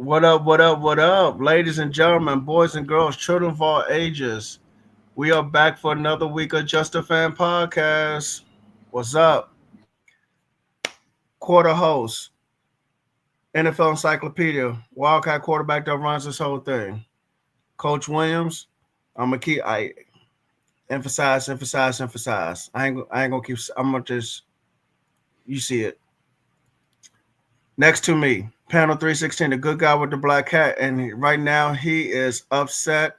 What up, what up, what up, ladies and gentlemen, boys and girls, children of all ages? We are back for another week of Just a Fan Podcast. What's up? Quarter host, NFL Encyclopedia, Wildcat quarterback that runs this whole thing. Coach Williams, I'm gonna keep emphasize. I ain't gonna keep. I'm gonna just you see it. Next to me, panel 316, the good guy with the black hat, and right now he is upset,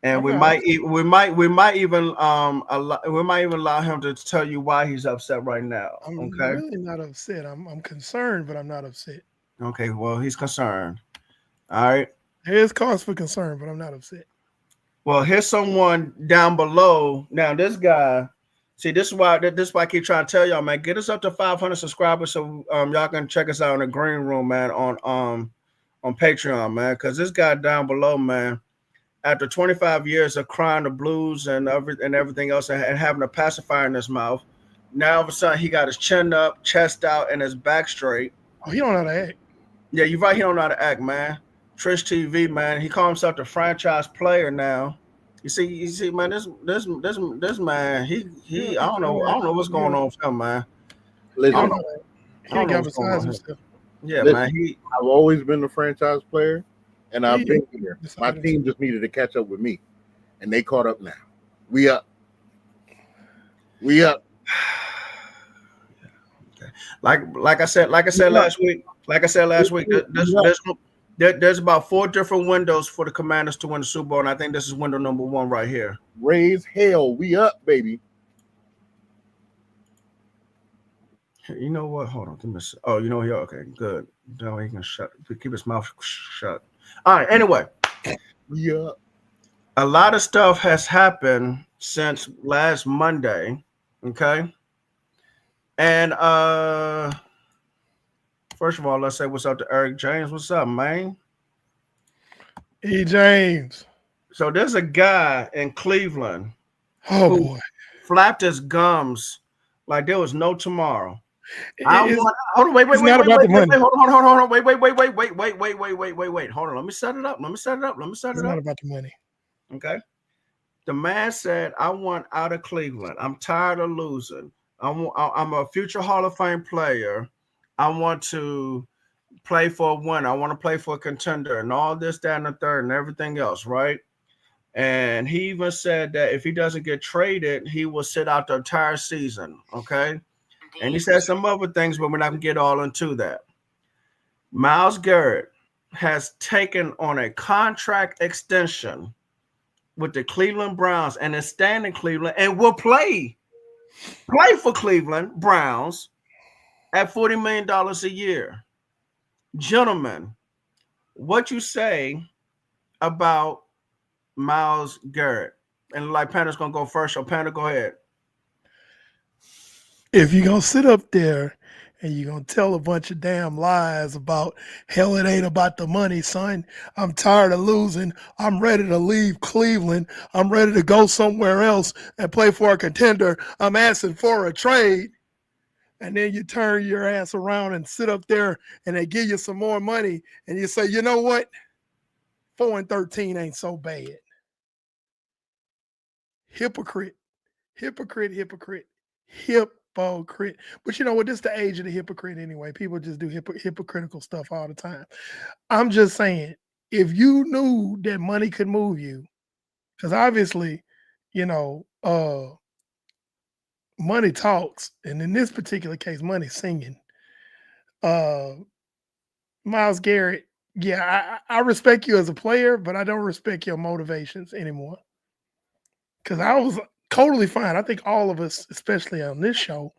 and we might even allow him to tell you why he's upset right now. I'm Okay. really not upset. I'm concerned, but I'm not upset. Okay. Well, he's concerned. All right. There is cause for concern, but I'm not upset. Well, here's someone down below. Now, this guy. See, this is why I keep trying to tell y'all, man. Get us up to 500 subscribers so y'all can check us out in the green room, man, on Patreon, man. Because this guy down below, man, after 25 years of crying the blues and everything else and having a pacifier in his mouth, now all of a sudden he got his chin up, chest out, and his back straight. Oh, he don't know how to act. Yeah, you're right. He don't know how to act, man. Trish TV, man. He called himself the franchise player now. You see, man. This man. He. I don't know what's going on with him, man. Listen, He got besides himself. Yeah, listen, man. I've always been the franchise player, and I've Yeah. been here. My team just needed to catch up with me, and they caught up now. We up. Like I said last week. There's about 4 different windows for the Commanders to win the Super Bowl, and I think this is window number 1 right here. Raise hell. We up, baby. You know what? Hold on. Oh, you know what? Okay, good. No, he can keep his mouth shut. All right. Anyway, We up. a lot of stuff has happened since last Monday. Okay. And first of all, let's say what's up to Eric James. What's up, man? E. James. So there's a guy in Cleveland Oh who boy. flapped his gums like there was no tomorrow. It's Hold on, wait. it's not about the money. Hold on. Wait. Hold on. Let me set it up. not about the money. Okay. The man said, I want out of Cleveland. I'm tired of losing. I'm a future Hall of Fame player. I want to play for a winner. I want to play for a contender and all this, that, and the third and everything else, right? And he even said that if he doesn't get traded, he will sit out the entire season, okay? And he said some other things, but we're not going to get all into that. Myles Garrett has taken on a contract extension with the Cleveland Browns and is staying in Cleveland and will play for Cleveland Browns at $40 million a year. Gentlemen, what you say about Myles Garrett? And like Panda's going to go first, so Panda, go ahead. If you're going to sit up there and you're going to tell a bunch of damn lies about, hell, it ain't about the money, son. I'm tired of losing. I'm ready to leave Cleveland. I'm ready to go somewhere else and play for a contender. I'm asking for a trade. And then you turn your ass around and sit up there and they give you some more money. And you say, you know what? 4-13 ain't so bad. Hypocrite. But you know what? This is the age of the hypocrite anyway. People just do hypocritical stuff all the time. I'm just saying, if you knew that money could move you, because obviously, money talks, and in this particular case, money singing. Myles Garrett, yeah, I respect you as a player, but I don't respect your motivations anymore. Because I was totally fine. I think all of us, especially on this show,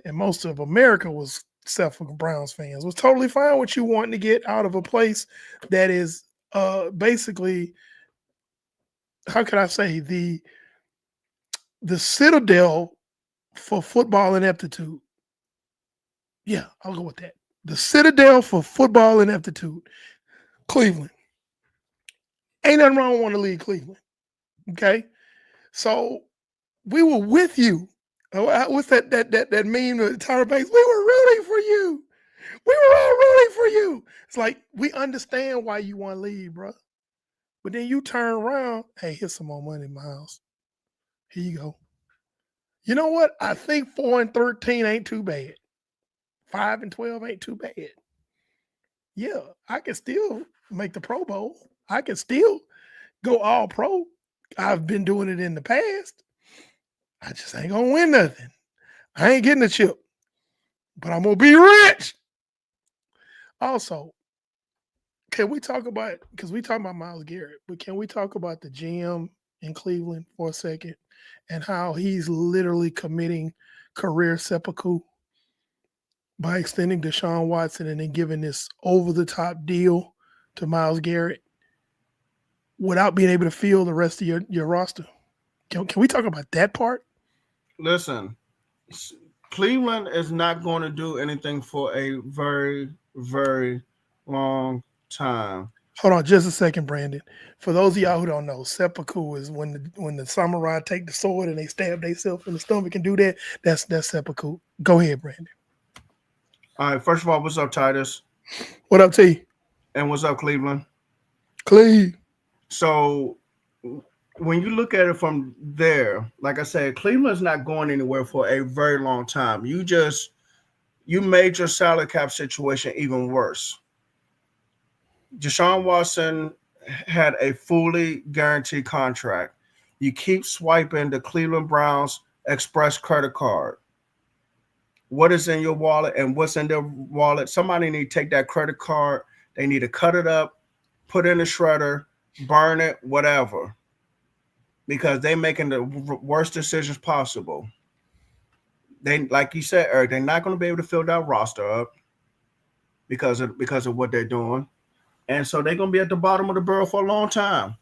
and most of America was except for Browns fans, was totally fine with you wanting to get out of a place that is basically, how could I say, the citadel for football ineptitude. Yeah, I'll go with that. The citadel for football ineptitude. Cleveland. Ain't nothing wrong with wanting to leave Cleveland. Okay? So we were with you. What's that meme of Tyra Banks? We were rooting for you. We were all rooting for you. It's like, we understand why you want to leave, bro. But then you turn around, hey, here's some more money, Miles. Here you go. You know what? I think 4-13 ain't too bad. 5-12 ain't too bad. Yeah, I can still make the Pro Bowl. I can still go all pro. I've been doing it in the past. I just ain't gonna win nothing. I ain't getting a chip, but I'm gonna be rich. Also, can we talk about, because we talking about Myles Garrett, but can we talk about the GM in Cleveland for a second and how he's literally committing career seppuku by extending Deshaun Watson and then giving this over-the-top deal to Myles Garrett without being able to field the rest of your roster? Can we talk about that part? Listen, Cleveland is not going to do anything for a very, very long time. Hold on just a second, Brandon. For those of y'all who don't know, seppuku is when the samurai take the sword and they stab themselves in the stomach and do that. That's seppuku. Go ahead, Brandon. All right, first of all, what's up, Titus? What up, T? And what's up, Cleveland? Cleve. So when you look at it from there, like I said, Cleveland's not going anywhere for a very long time. You made your salary cap situation even worse. Deshaun Watson had a fully guaranteed contract. You keep swiping the Cleveland Browns Express credit card. What is in your wallet and what's in their wallet? Somebody need to take that credit card. They need to cut it up, put it in a shredder, burn it, whatever, because they're making the worst decisions possible. They, like you said, Eric, they're not going to be able to fill that roster up because of what they're doing. And so they're going to be at the bottom of the barrel for a long time.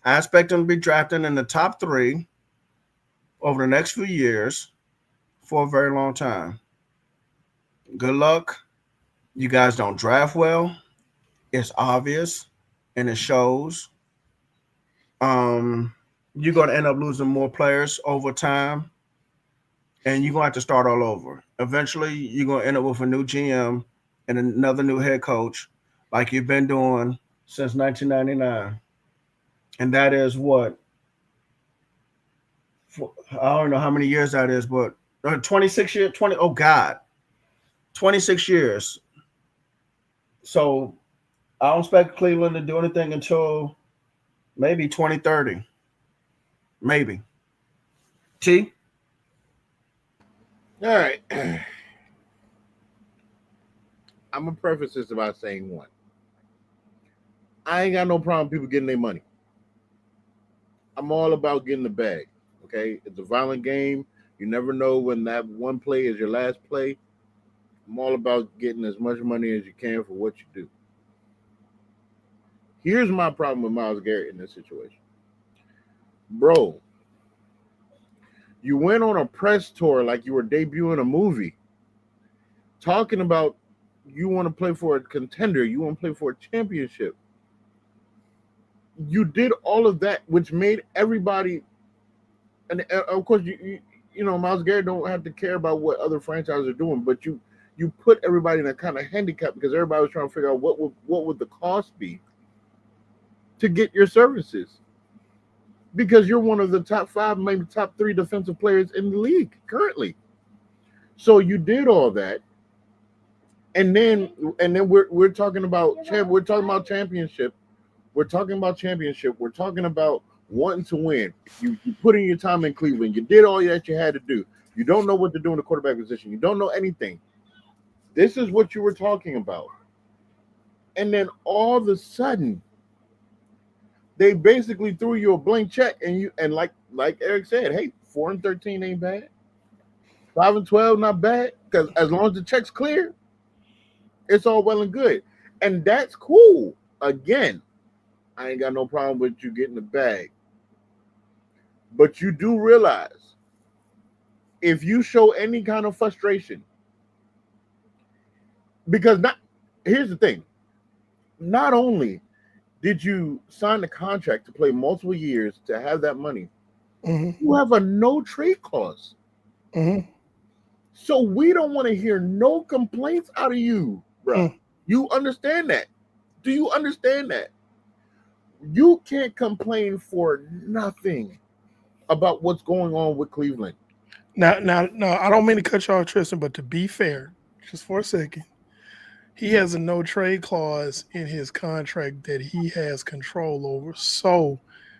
I expect them to be drafting in the top 3 over the next few years for a very long time. Good luck. You guys don't draft well. It's obvious, and it shows. You're going to end up losing more players over time, and you're going to have to start all over. Eventually, you're going to end up with a new GM and another new head coach, like you've been doing since 1999. And that is what? I don't know how many years that is, but 26 years, 26 years. So I don't expect Cleveland to do anything until maybe 2030. Maybe. T? All right. I'm going to preface this by saying one. I ain't got no problem with people getting their money. I'm all about getting the bag, okay? It's a violent game. You never know when that one play is your last play. I'm all about getting as much money as you can for what you do. Here's my problem with Myles Garrett in this situation. Bro, you went on a press tour like you were debuting a movie, talking about you want to play for a contender, you want to play for a championship. You did all of that, which made everybody, and of course, you know, Myles Garrett don't have to care about what other franchises are doing, but you put everybody in a kind of handicap because everybody was trying to figure out what would the cost be to get your services, because you're one of the top 5, maybe top 3 defensive players in the league currently. So you did all that, and then we're talking about championship. We're talking about championship. We're talking about wanting to win. You put in your time in Cleveland. You did all that you had to do. You don't know what to do in the quarterback position. You don't know anything. This is what you were talking about. And then all of a sudden, they basically threw you a blank check, and like Eric said, hey, 4-13 ain't bad. 5-12 not bad, because as long as the check's clear, it's all well and good, and that's cool. Again, I ain't got no problem with you getting the bag, but you do realize if you show any kind of frustration, because here's the thing, not only did you sign the contract to play multiple years to have that money, you have a no trade clause. So we don't want to hear no complaints out of you, bro. You understand that? Do you understand that? You can't complain for nothing about what's going on with Cleveland. Now, I don't mean to cut you off, Tristan, but to be fair, just for a second, he has a no trade clause in his contract that he has control over. So,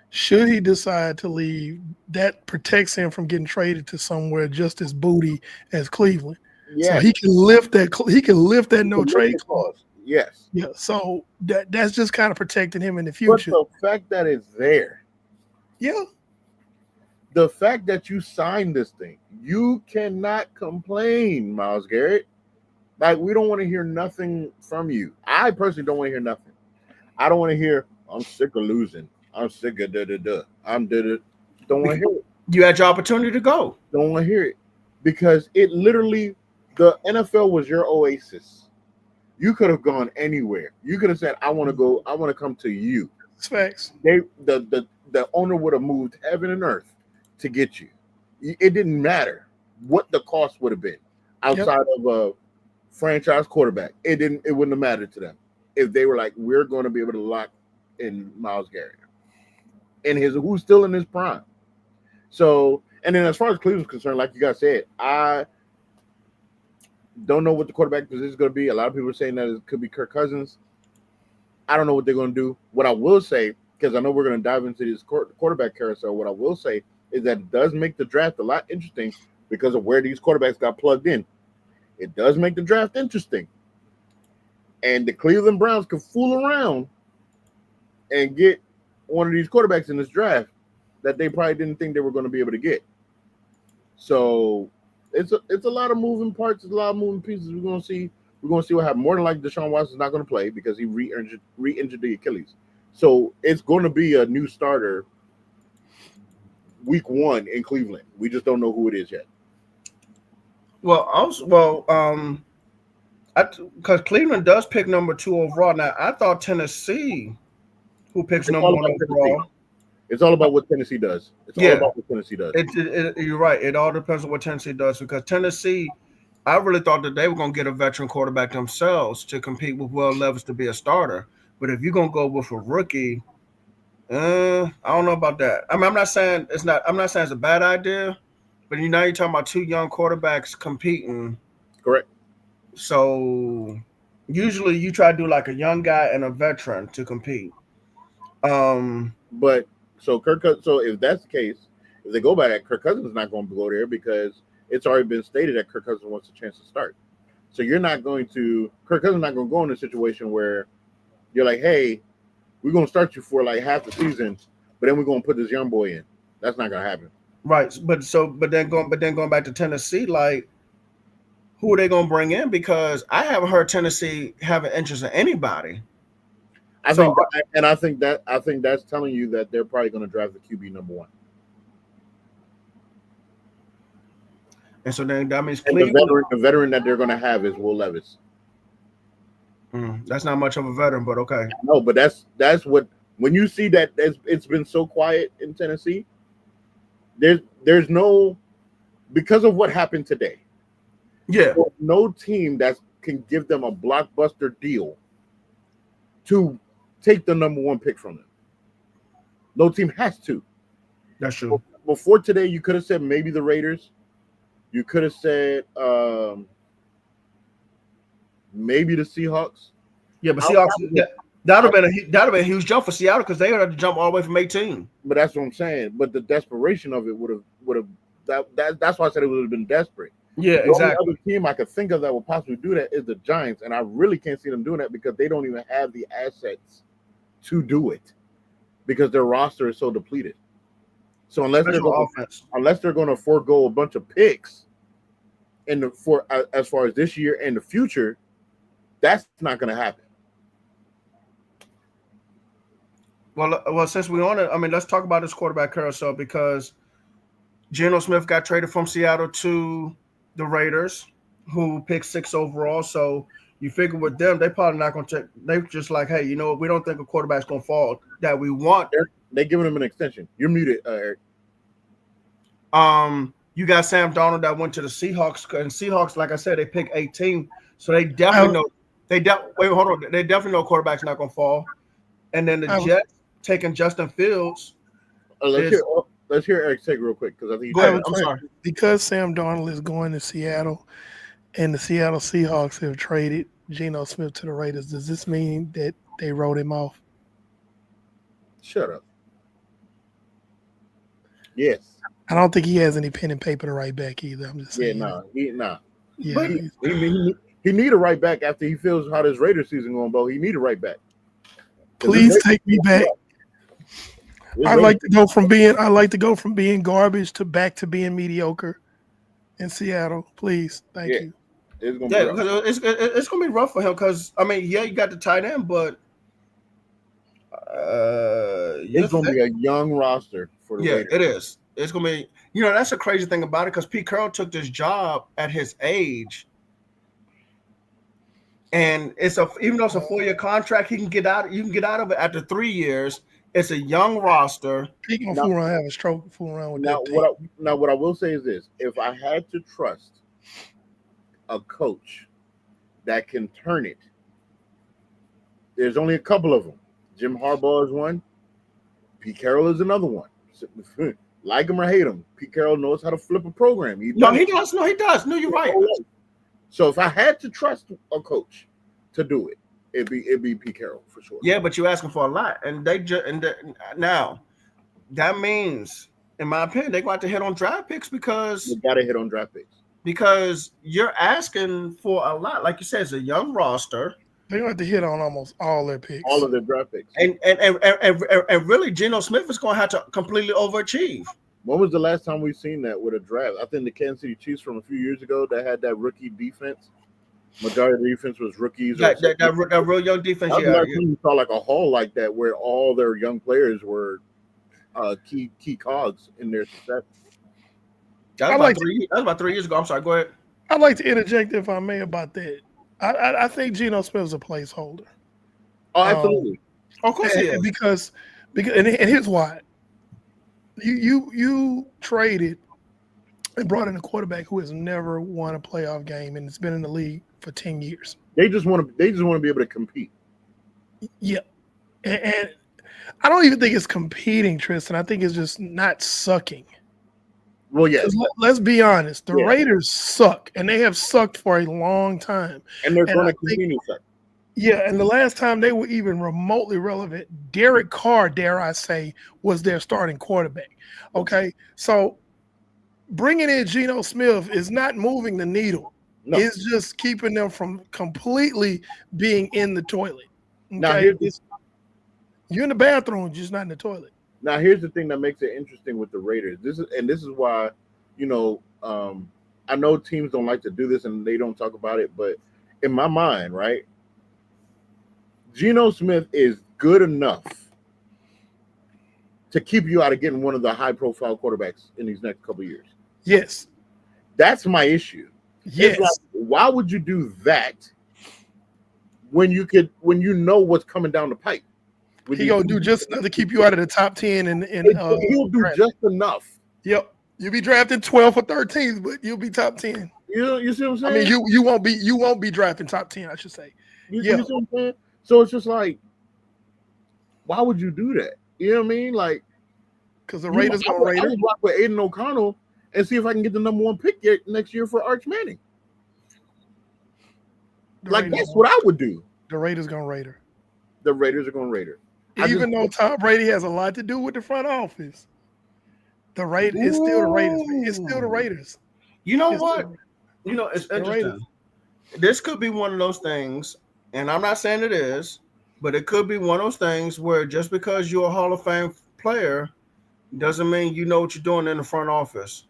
should he decide to leave, that protects him from getting traded to somewhere just as booty as Cleveland. Yeah. So he can lift that. He can lift that no trade clause. Yes. Yeah. So that's just kind of protecting him in the future. But the fact that it's there. Yeah. The fact that you signed this thing, you cannot complain, Myles Garrett. Like, we don't want to hear nothing from you. I personally don't want to hear nothing. I don't want to hear, I'm sick of losing. I'm sick of da-da-da. I'm da-da. Don't want to hear it. You had your opportunity to go. Don't want to hear it. Because it literally, the NFL was your oasis. You could have gone anywhere. You could have said, I want to go, I want to come to you. It's facts. The owner would have moved heaven and earth to get you. It didn't matter what the cost would have been outside of a franchise quarterback. It wouldn't have mattered to them if they were like, we're going to be able to lock in Myles Garrett and who's still in his prime. So, and then as far as Cleveland's concerned, like you guys said, I don't know what the quarterback position is going to be. A lot of people are saying that it could be Kirk Cousins. I don't know what they're going to do. What I will say, because I know we're going to dive into this quarterback carousel, what I will say is that it does make the draft a lot interesting because of where these quarterbacks got plugged in. It does make the draft interesting. And the Cleveland Browns could fool around and get one of these quarterbacks in this draft that they probably didn't think they were going to be able to get. So it's a lot of moving parts, it's a lot of moving pieces. We're going to see what happens. More than likely, Deshaun Watson's not going to play because he re-injured the Achilles. So it's going to be a new starter week 1 in Cleveland. We just don't know who it is yet. Because Cleveland does pick number 2 overall. Now, I thought Tennessee, who picks number 1 overall. It's all about what Tennessee does. All about what Tennessee does. You're right. It all depends on what Tennessee does, because Tennessee, I really thought that they were going to get a veteran quarterback themselves to compete with Will Levis to be a starter. But if you're going to go with a rookie, I don't know about that. I mean, I'm not saying it's a bad idea, but now you're talking about 2 young quarterbacks competing. Correct. So usually you try to do like a young guy and a veteran to compete. But so if that's the case, if they go by that, Kirk Cousins is not going to go there because it's already been stated that Kirk Cousins wants a chance to start. So Kirk Cousins is not going to go in a situation where you're like, hey, we're going to start you for like half the season, but then we're going to put this young boy in. That's not going to happen. But then going back to Tennessee, like, who are they going to bring in? Because I haven't heard Tennessee have an interest in anybody. I think that's telling you that they're probably going to draft the QB number 1. And so then that means the veteran that they're going to have is Will Levis. That's not much of a veteran, but okay. No, but that's what, when you see that it's been so quiet in Tennessee, there's no, because of what happened today. Yeah. There's no team that can give them a blockbuster deal to take the number 1 pick from them. No team has to. That's true. Before today, you could have said maybe the Raiders. You could have said maybe the Seahawks. Yeah, but Seahawks, that would have been a huge jump for Seattle because they would have to jump all the way from 18. But that's what I'm saying. But the desperation of it would have That's why I said it would have been desperate. Yeah, The exactly. only other team I could think of that will possibly do that is the Giants, and I really can't see them doing that because they don't even have the assets to do it because their roster is so depleted. So unless Special offense. they're going to forego a bunch of picks as far as this year and the future, that's not going to happen. Well, since we're on it, I mean, let's talk about this quarterback carousel because Geno Smith got traded from Seattle to the Raiders, who picked 6 overall. So you figure with them, they probably not going to check. They're just like, hey, you know what? We don't think a quarterback's going to fall that we want. They're giving him an extension. You're muted, Eric. You got Sam Darnold that went to the Seahawks, and Seahawks, like I said, they picked 18, so they definitely know. Wait, hold on. They definitely know quarterback's not going to fall. And then the Jets taking Justin Fields. Let's hear Eric take real quick because I think. Go ahead. I'm sorry. Because Sam Darnold is going to Seattle, and the Seattle Seahawks have traded Geno Smith to the Raiders, does this mean that they wrote him off? Shut up. Yes. I don't think he has any pen and paper to write back either. I'm just saying. Yeah. Yeah, he need a right back after he feels how this Raiders season going, Bo. He need a right back. Please take me back. I like to go from being garbage to back to being mediocre in Seattle. Please, thank you. It's gonna be rough for him because I mean, yeah, you got the tight end, but it's gonna be a young roster for the Raiders. It is. It's gonna be. You know, that's a crazy thing about it because Pete Carroll took this job at his age, and even though it's a 4-year contract, he can get out. You can get out of it after 3 years. It's a young roster. He can fool around, have a stroke, fool around with that. What I will say is this: if I had to trust a coach that can turn it, there's only a couple of them. Jim Harbaugh is one. Pete Carroll is another one. Like him or hate him, Pete Carroll knows how to flip a program. He does. No, you're right. So if I had to trust a coach to do it, it'd be Pete Carroll for sure. Yeah, but you're asking for a lot, and now that means, in my opinion, they got to hit on draft picks because you got to hit on draft picks because you're asking for a lot. Like you said, it's a young roster. They're going to have to hit on almost all their picks, all of their draft picks, and really, Geno Smith is going to have to completely overachieve. When was the last time we've seen that with a draft? I think the Kansas City Chiefs from a few years ago that had that rookie defense. Majority of the defense was rookies. That real young defense. You saw like a haul like that where all their young players were key cogs in their success. That was about 3 years ago. I'm sorry. Go ahead. I'd like to interject, if I may, about that. I think Geno Smith is a placeholder. Oh, absolutely. Of course he is. Because and here's why. You traded and brought in a quarterback who has never won a playoff game and has been in the league for 10 years. They just want to be able to compete. Yeah. And I don't even think it's competing, Tristan. I think it's just not sucking. Well, yeah. Let's be honest. The Raiders suck, and they have sucked for a long time. And they're going to continue to suck. Yeah, and the last time they were even remotely relevant, Derek Carr, dare I say, was their starting quarterback. Okay, so bringing in Geno Smith is not moving the needle. No. It's just keeping them from completely being in the toilet. Okay? Now, you're in the bathroom, just not in the toilet. Now, here's the thing that makes it interesting with the Raiders. This is why, I know teams don't like to do this and they don't talk about it, but in my mind, right, Geno Smith is good enough to keep you out of getting one of the high-profile quarterbacks in these next couple of years. Yes. That's my issue. Yes. Like, why would you do that when you know what's coming down the pipe? He gonna do just enough to keep you out of the top 10 he'll do just enough. Yep. You'll be drafted 12th or 13th, but you'll be top 10. You see what I'm saying? I mean, you won't be drafting top 10, I should say. You see what I'm saying? So it's just like, why would you do that? You know what I mean? Like, because the Raiders gonna rate I would rock with Aiden O'Connell and see if I can get the number 1 pick next year for Arch Manning. That's what I would do. The Raiders gonna rate her. The Raiders are gonna rate her. Even though Tom Brady has a lot to do with the front office. The Raiders. It's still the Raiders. Man. It's still the Raiders. You know It's what? still- You know, it's the interesting. Raiders. This could be one of those things, and I'm not saying it is, but it could be one of those things where just because you're a Hall of Fame player doesn't mean you know what you're doing in the front office.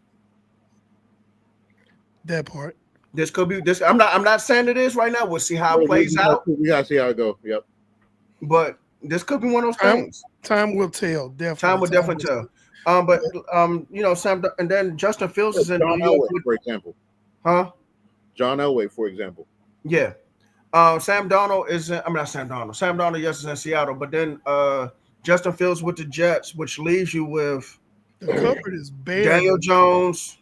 That part. This could be this. I'm not saying it is right now. We'll see how it plays out. We gotta see how it goes. Yep. But this could be one of those Time- things. Time will tell. Definitely. Time will definitely tell. But you know, Sam, and then Justin Fields is in John New York, Elway, for example. huh? John Elway, for example. Yeah. Sam Darnold is in, I'm not Sam Darnold. Sam Darnold, yes, is in Seattle, but then Justin Fields with the Jets, which leaves you with The cupboard is bare. Daniel Jones,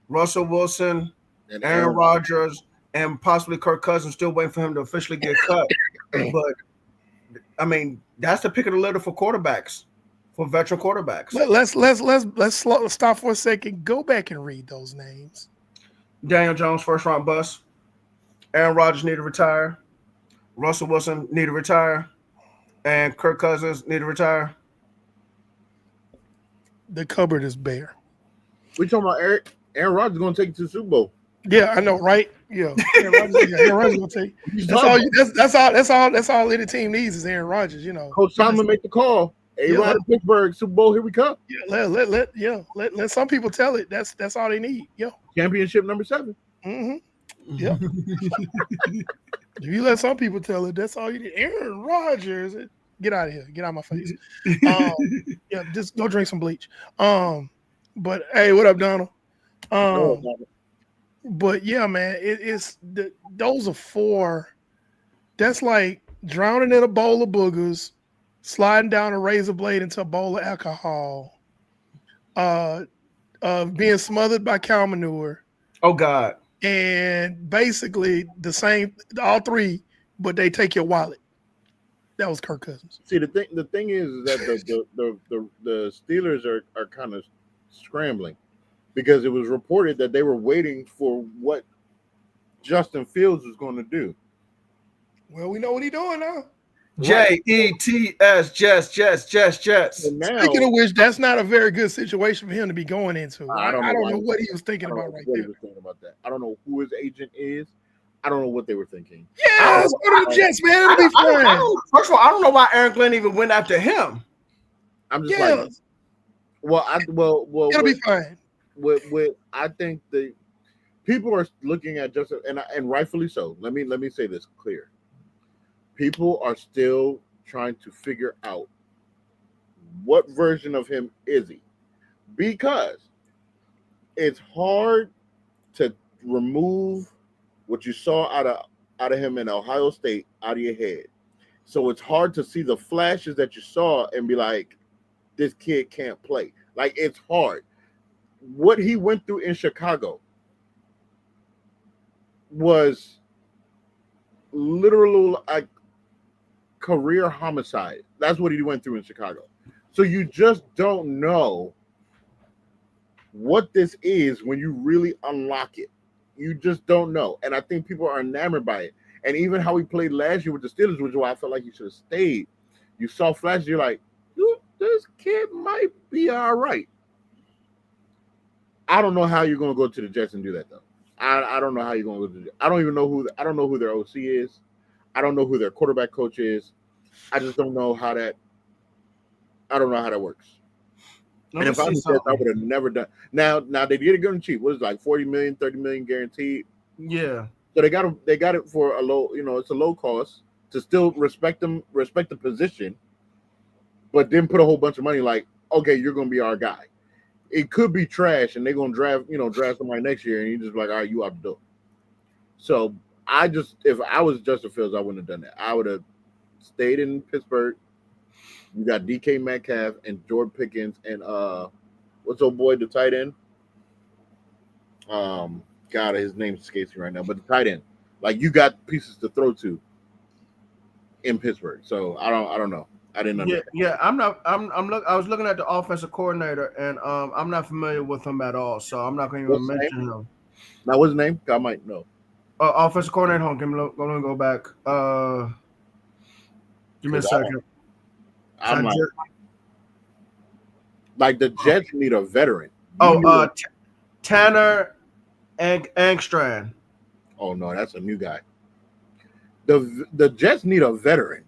Russell Wilson, And Aaron Rodgers, and possibly Kirk Cousins. Still waiting for him to officially get cut. But I mean, that's the pick of the litter for quarterbacks, for veteran quarterbacks. Let's stop for a second. Go back and read those names. Daniel Jones, first round bust. Aaron Rodgers need to retire. Russell Wilson need to retire. And Kirk Cousins need to retire. The cupboard is bare. We talking about Eric. Aaron Rodgers is going to take you to the Super Bowl. Yeah, I know, right? Yeah, Aaron Rodgers gonna take. That's all any team needs is Aaron Rodgers. You know, Coach Tomlin make the call. A-Rod in Pittsburgh, Super Bowl, here we come. Yeah, let some people tell it. That's all they need. Yeah. Championship number 7. Mm-hmm. Yeah. If you let some people tell it, that's all you need. Aaron Rodgers, get out of here. Get out of my face. Yeah, just go drink some bleach. But hey, what up, Donald? But yeah, man, those are 4. That's like drowning in a bowl of boogers, sliding down a razor blade into a bowl of alcohol, being smothered by cow manure. Oh God. And basically the same, all 3, but they take your wallet. That was Kirk Cousins. See, the thing is that the Steelers are kind of scrambling because it was reported that they were waiting for what Justin Fields was going to do. Well, we know what he's doing now. Jets, Jets. And now, Speaking of which, that's not a very good situation for him to be going into. I don't know what he was thinking about right there. I don't know who his agent is. I don't know what they were thinking. Yeah, let's go to the Jets, man. It'll be fun. First of all, I don't know why Aaron Glenn even went after him. I'm just like, well, it'll be fine. With I think the people are looking at Justin, and rightfully so. Let me say this clear. People are still trying to figure out what version of him is he, because it's hard to remove what you saw out of him in Ohio State out of your head. So it's hard to see the flashes that you saw and be like, this kid can't play. Like, it's hard. What he went through in Chicago was literally like career homicide. That's what he went through in Chicago. So you just don't know what this is when you really unlock it. You just don't know. And I think people are enamored by it. And even how he played last year with the Steelers, which is why I felt like he should have stayed. You saw flashes, you're like, this kid might be all right. I don't know how you're going to go to the Jets and do that, though. I don't know how you're going to go to the Jets. I don't know who their OC is. I don't know who their quarterback coach is. I just don't know how that works. And if I was Jets, I would have never done. Now they did it good and cheap. What is it, like 40 million, 30 million guaranteed? Yeah. So they got it for a low, it's a low cost to still respect the position, but then put a whole bunch of money like, okay, you're gonna be our guy. It could be trash and they're gonna draft somebody next year and you just like, all right, you out the door. So if I was Justin Fields, I wouldn't have done that. I would have stayed in Pittsburgh. You got DK Metcalf and Jordan Pickens and what's old boy, the tight end? God, his name escapes me right now, but the tight end. Like, you got pieces to throw to in Pittsburgh. So I don't know. I didn't understand. Yeah, I was looking at the offensive coordinator and I'm not familiar with him at all, so I'm not going to even mention him. Now, what's his name? I might know. Offensive coordinator. Let me go back. Give me a second. Like the Jets need a veteran. Oh, Tanner Angstrand. Oh no, that's a new guy. The Jets need a veteran.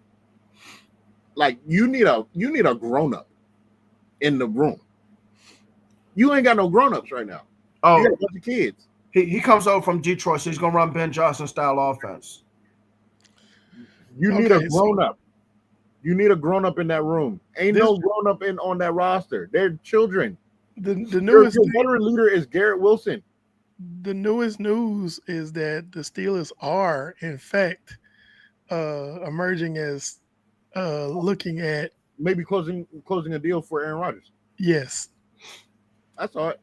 Like you need a grown up in the room. You ain't got no grown ups right now. Oh, you got a bunch of kids. He comes over from Detroit, so he's gonna run Ben Johnson style offense. You need a grown up. You need a grown up in that room. Ain't no grown up on that roster. They're children. The newest your veteran leader is Garrett Wilson. The newest news is that the Steelers are, in fact, emerging as looking at maybe closing a deal for Aaron Rodgers. Yes, I saw it.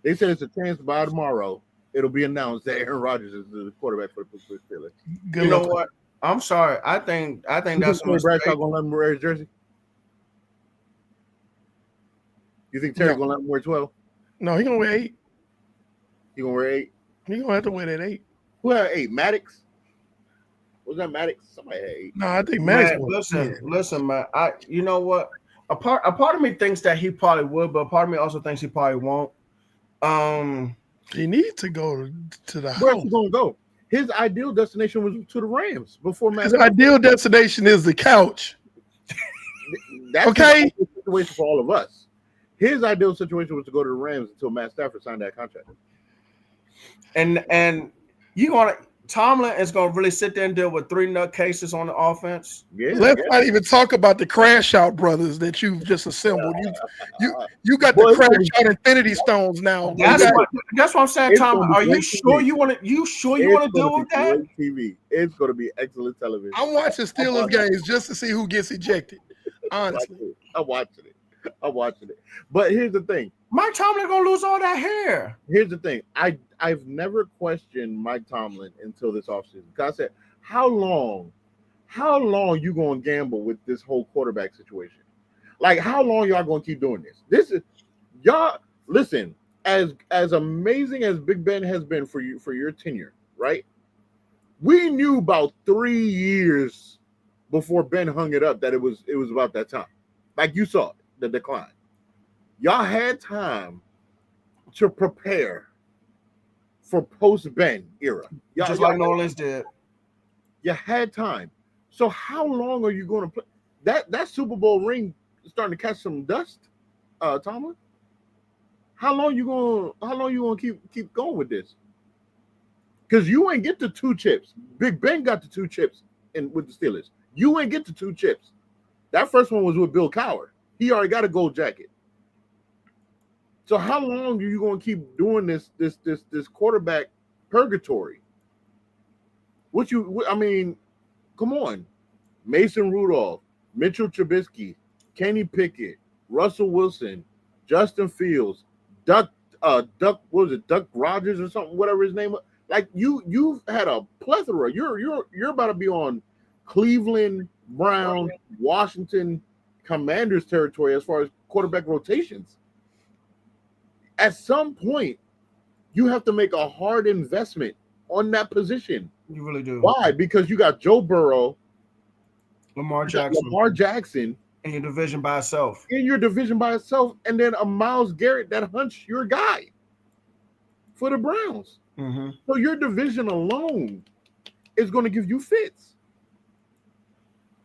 They said it's a chance by tomorrow it'll be announced that Aaron Rodgers is the quarterback for the Pittsburgh Steelers. You know what? I'm sorry. I think that's Terry Bradshaw gonna let him wear his jersey. You think Terry gonna let him wear 12? No, he gonna wear 8. He gonna wear 8. He gonna have to wear that 8. Who had 8? Maddox? Was that Maddox? Somebody had 8. No, I think Maddox. Listen, man. You know what? A part of me thinks that he probably would, but a part of me also thinks he probably won't. He needs to go to the house. Where's he gonna go? His ideal destination was to the Rams before Matt. His ideal destination is the couch. That's okay. The situation for all of us. His ideal situation was to go to the Rams until Matt Stafford signed that contract. And Tomlin is gonna really sit there and deal with 3 nutcases on the offense. Yeah. Let's not even talk about the crash out brothers that you've just assembled. You got the crash out Infinity Stones now. That's what I'm saying, Tom. Are you sure you want to? You sure you want to deal with that? TV. It's going to be excellent television. I'm watching Steelers games just to see who gets ejected. Honestly, I'm watching it. But here's the thing: Mike Tomlin gonna lose all that hair. Here's the thing: I've never questioned Mike Tomlin until this offseason. Because I said, how long you gonna gamble with this whole quarterback situation? Like, how long y'all gonna keep doing this? This is y'all. Listen, as amazing as Big Ben has been for your tenure, right? We knew about 3 years before Ben hung it up that it was about that time. Like you saw the decline. Y'all had time to prepare for post-Ben era. Just like New Orleans did. You had time. So how long are you going to play? That Super Bowl ring is starting to catch some dust, Tomlin. How long you gonna keep going with this? Because you ain't get the 2 chips. Big Ben got the 2 chips with the Steelers. You ain't get the 2 chips. That first one was with Bill Cowher. He already got a gold jacket. So how long are you going to keep doing this quarterback purgatory? Come on. Mason Rudolph, Mitchell Trubisky, Kenny Pickett, Russell Wilson, Justin Fields, Duck Rogers or something, whatever his name was. Like you've had a plethora. You're about to be on Cleveland, Browns, Washington Commanders territory as far as quarterback rotations. At some point, you have to make a hard investment on that position. You really do. Why? Because you got Joe Burrow, Lamar Jackson in your division by itself. And then a Myles Garrett that hunts your guy for the Browns. Mm-hmm. So your division alone is going to give you fits.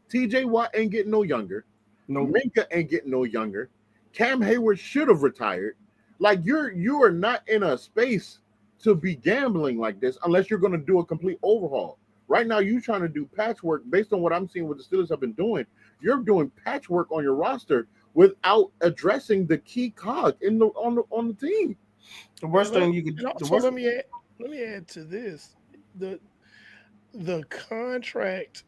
TJ Watt ain't getting no younger. No. Minka ain't getting no younger. Cam Hayward should have retired. Like you are not in a space to be gambling like this unless you're going to do a complete overhaul. Right now, you're trying to do patchwork based on what I'm seeing what the Steelers have been doing. You're doing patchwork on your roster without addressing the key cog on the team. The worst thing you could. Let me add to this. The contract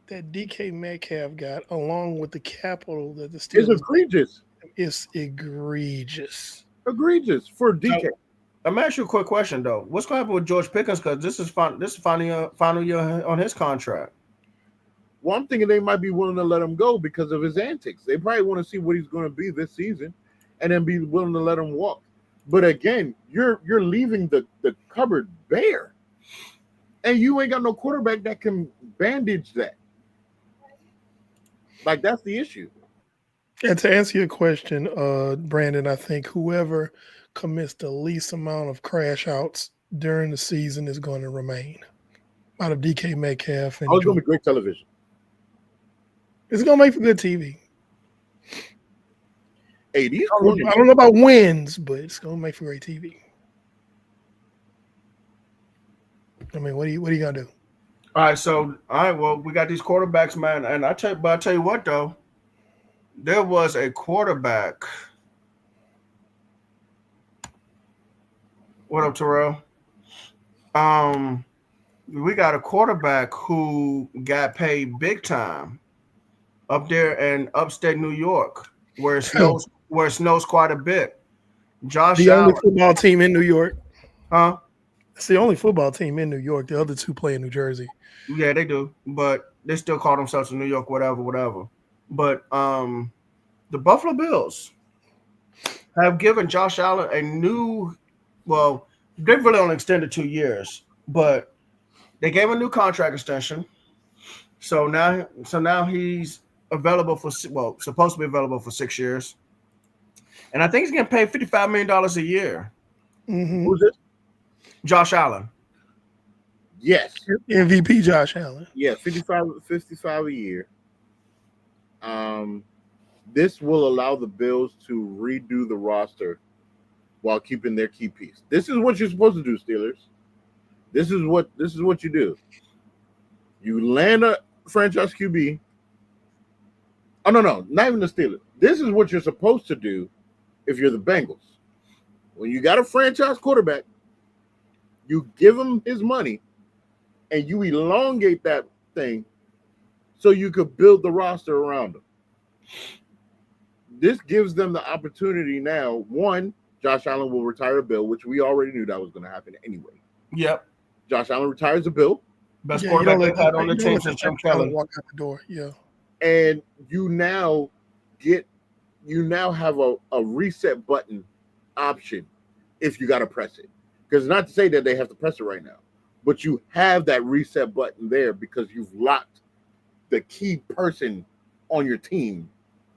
that DK Metcalf got, along with the capital that the Steelers, is egregious. It's egregious. Egregious for DK. Now, let me ask you a quick question though. What's going to happen with George Pickens? Because this is final year on his contract. Well, I'm thinking they might be willing to let him go because of his antics. They probably want to see what he's going to be this season, and then be willing to let him walk. But again, you're leaving the cupboard bare, and you ain't got no quarterback that can bandage that. Like, that's the issue. And to answer your question, Brandon, I think whoever commits the least amount of crash outs during the season is going to remain out of DK Metcalf Oh, and it's gonna Jordan. be great television. It's going to make for good TV. Hey, these I corners. don't know about wins, but it's going to make for great TV. I mean, what are you going to do? All right, well, we got these quarterbacks, man, and I tell you what though, there was a quarterback. What up, Terrell? We got a quarterback who got paid big time up there in upstate New York, where it snows quite a bit. Josh The only Allen, football team in New York. huh? It's the only football team in New York. The other two play in New Jersey. Yeah, they do, but they still call themselves in New York, whatever. But the Buffalo Bills have given Josh Allen a new, well, they've really only extended 2 years, but they gave him a new contract extension. So now he's available for, well, supposed to be available for 6 years, and I think he's getting paid $55 million a year. Mm-hmm. Who's this? Josh Allen. Yes. MVP Josh Allen. Yeah, 55 a year. This will allow the Bills to redo the roster while keeping their key piece. This is what you're supposed to do, Steelers. This is what you do. You land a franchise QB. Oh no, not even the Steelers. This is what you're supposed to do if you're the Bengals. When you got a franchise quarterback, you give him his money and you elongate that thing so you could build the roster around him. This gives them the opportunity now. One, Josh Allen will retire a bill, which we already knew that was going to happen anyway. Yep. Josh Allen retires a bill. Best quarterback they've had on the team let since Jim Allen Kelly. walk out the door. Yeah. And you now have a reset button option if you got to press it. Because not to say that they have to press it right now, but you have that reset button there because you've locked the key person on your team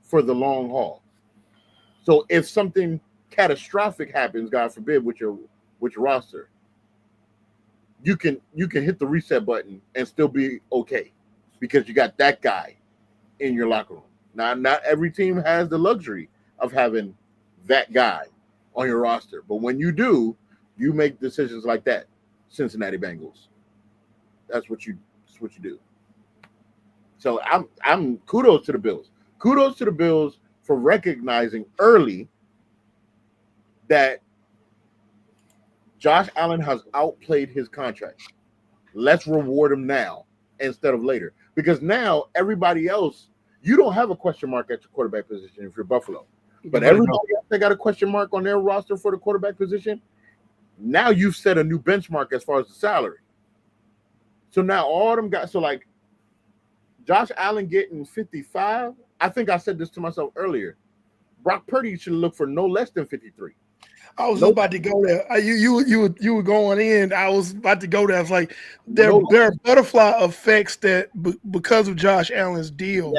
for the long haul. So if something catastrophic happens, God forbid, with your roster, you can hit the reset button and still be okay because you got that guy in your locker room. Now, not every team has the luxury of having that guy on your roster, but when you do, you make decisions like that. Cincinnati Bengals. That's what you do. So I'm kudos to the Bills. Kudos to the Bills for recognizing early that Josh Allen has outplayed his contract. Let's reward him now instead of later. Because now everybody else, you don't have a question mark at your quarterback position if you're Buffalo. But everybody else that got a question mark on their roster for the quarterback position, now you've set a new benchmark as far as the salary. So now all them guys, so like Josh Allen getting 55, I think I said this to myself earlier. Brock Purdy should look for no less than 53. I was about to go there. You were going in. I was about to go there. It's like there are butterfly effects that because of Josh Allen's deal,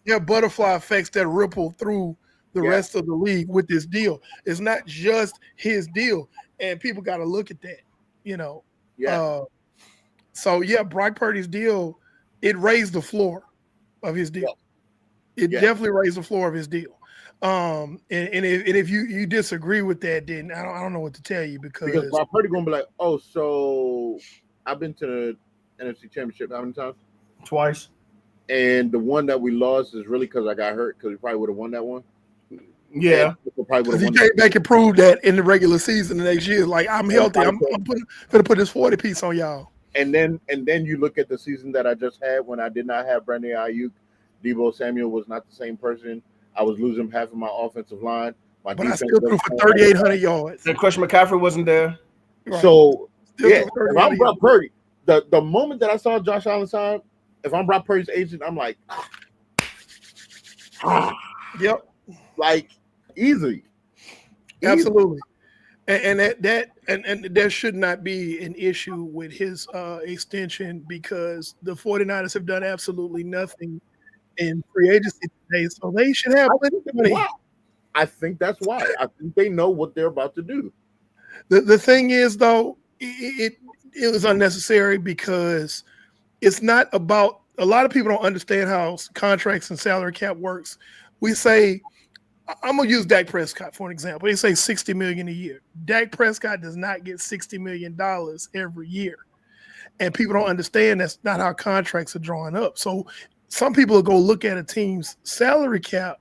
there are butterfly effects that ripple through the rest of the league with this deal. It's not just his deal, and people got to look at that. So Brock Purdy's deal, it raised the floor of his deal. It definitely raised the floor of his deal. And if you disagree with that, then I don't know what to tell you because Brock Purdy gonna be like, oh, so I've been to the NFC Championship how many times? Twice. And the one that we lost is really because I got hurt because we probably would have won that one. Yeah, because he came back and proved that in the regular season the next year. Like I'm healthy. I'm gonna put this 40 piece on y'all. And then you look at the season that I just had when I did not have Brandon Ayuk, Deebo Samuel was not the same person. I was losing half of my offensive line. But I still threw for 3,800 yards. And Christian McCaffrey wasn't there. Right. So if I'm Brock Purdy, the moment that I saw Josh Allen sign, if I'm Brock Purdy's agent, I'm like, yep, like easy. Absolutely. And there should not be an issue with his extension because the 49ers have done absolutely nothing in free agency today, so they should have plenty of money. Wow. I think that's why. I think they know what they're about to do. The thing is, though, it was unnecessary because it's not about. A lot of people don't understand how contracts and salary cap works. We say, I'm gonna use Dak Prescott for an example. They say $60 million a year. Dak Prescott does not get $60 million every year, and people don't understand that's not how contracts are drawn up. So some people will go look at a team's salary cap,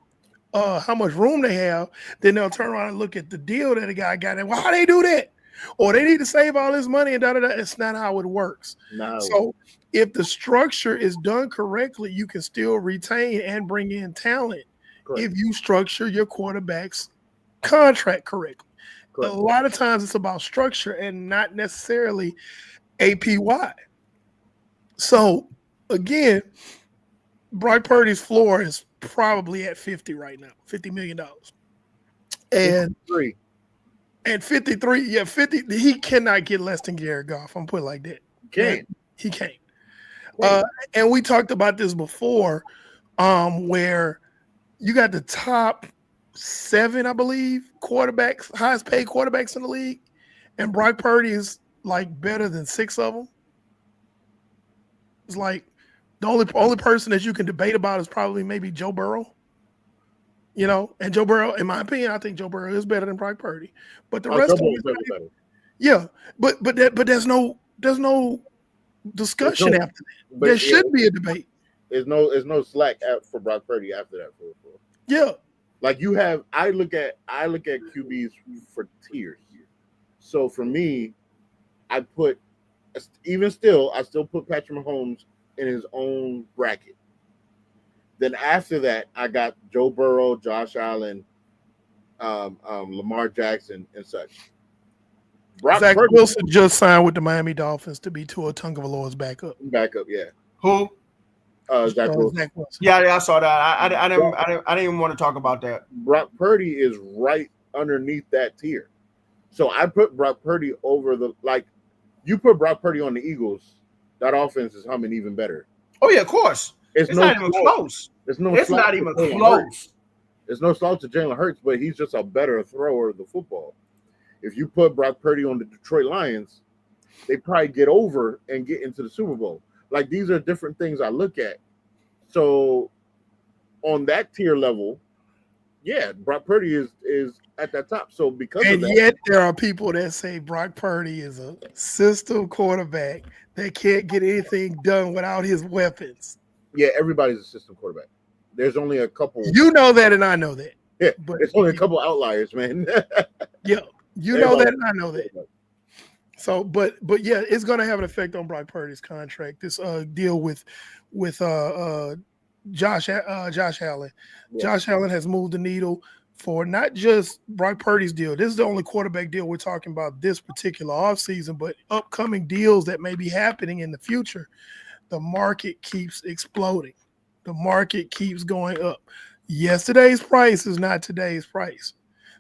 how much room they have, then they'll turn around and look at the deal that a guy got. And well, how they do that? Or they need to save all this money and da da da. It's not how it works. No. So if the structure is done correctly, you can still retain and bring in talent. Correct. If you structure your quarterback's contract correctly. Correct. A lot of times it's about structure and not necessarily APY. So again, Brock Purdy's floor is probably at 50 right now, $50 million. And 3. And 53, yeah, 50, he cannot get less than Jared Goff. I'm put it like that. Can't. He can't. And we talked about this before, where you got the top 7, I believe, quarterbacks, highest paid quarterbacks in the league, and Brock Purdy is like better than 6 of them. It's like the only person that you can debate about is probably maybe Joe Burrow. You know, and Joe Burrow, in my opinion, I think Joe Burrow is better than Brock Purdy. But the rest of them, better. Yeah, but there's no discussion after that. There should be a debate. There's no slack for Brock Purdy after that. Yeah, like you have. I look at QBs for tiers. So for me, I still put Patrick Mahomes in his own bracket. Then after that, I got Joe Burrow, Josh Allen, Lamar Jackson, and such. Zach Wilson just signed with the Miami Dolphins to be Tua Tagovailoa's backup. Backup, yeah. Who? Zach Wilson. Yeah, I saw that. I didn't even want to talk about that. Brock Purdy is right underneath that tier. So I put Brock Purdy over you put Brock Purdy on the Eagles, that offense is humming even better. Oh yeah, of course. It's not even close. It's not even close. There's no slouch to Jalen Hurts, but he's just a better thrower of the football. If you put Brock Purdy on the Detroit Lions, they probably get over and get into the Super Bowl. Like, these are different things I look at. So on that tier level, yeah, Brock Purdy is at that top. So because of that, yet there are people that say Brock Purdy is a system quarterback that can't get anything done without his weapons. Yeah, everybody's a system quarterback. There's only a couple. You know that, and I know that. Yeah, but it's only a couple outliers, man. Yeah, you know that, and I know that. So, but yeah, it's going to have an effect on Brock Purdy's contract. This deal with Josh Allen. Yeah. Josh Allen has moved the needle for not just Brock Purdy's deal. This is the only quarterback deal we're talking about this particular offseason, but upcoming deals that may be happening in the future. The market keeps exploding. The market keeps going up. Yesterday's price is not today's price.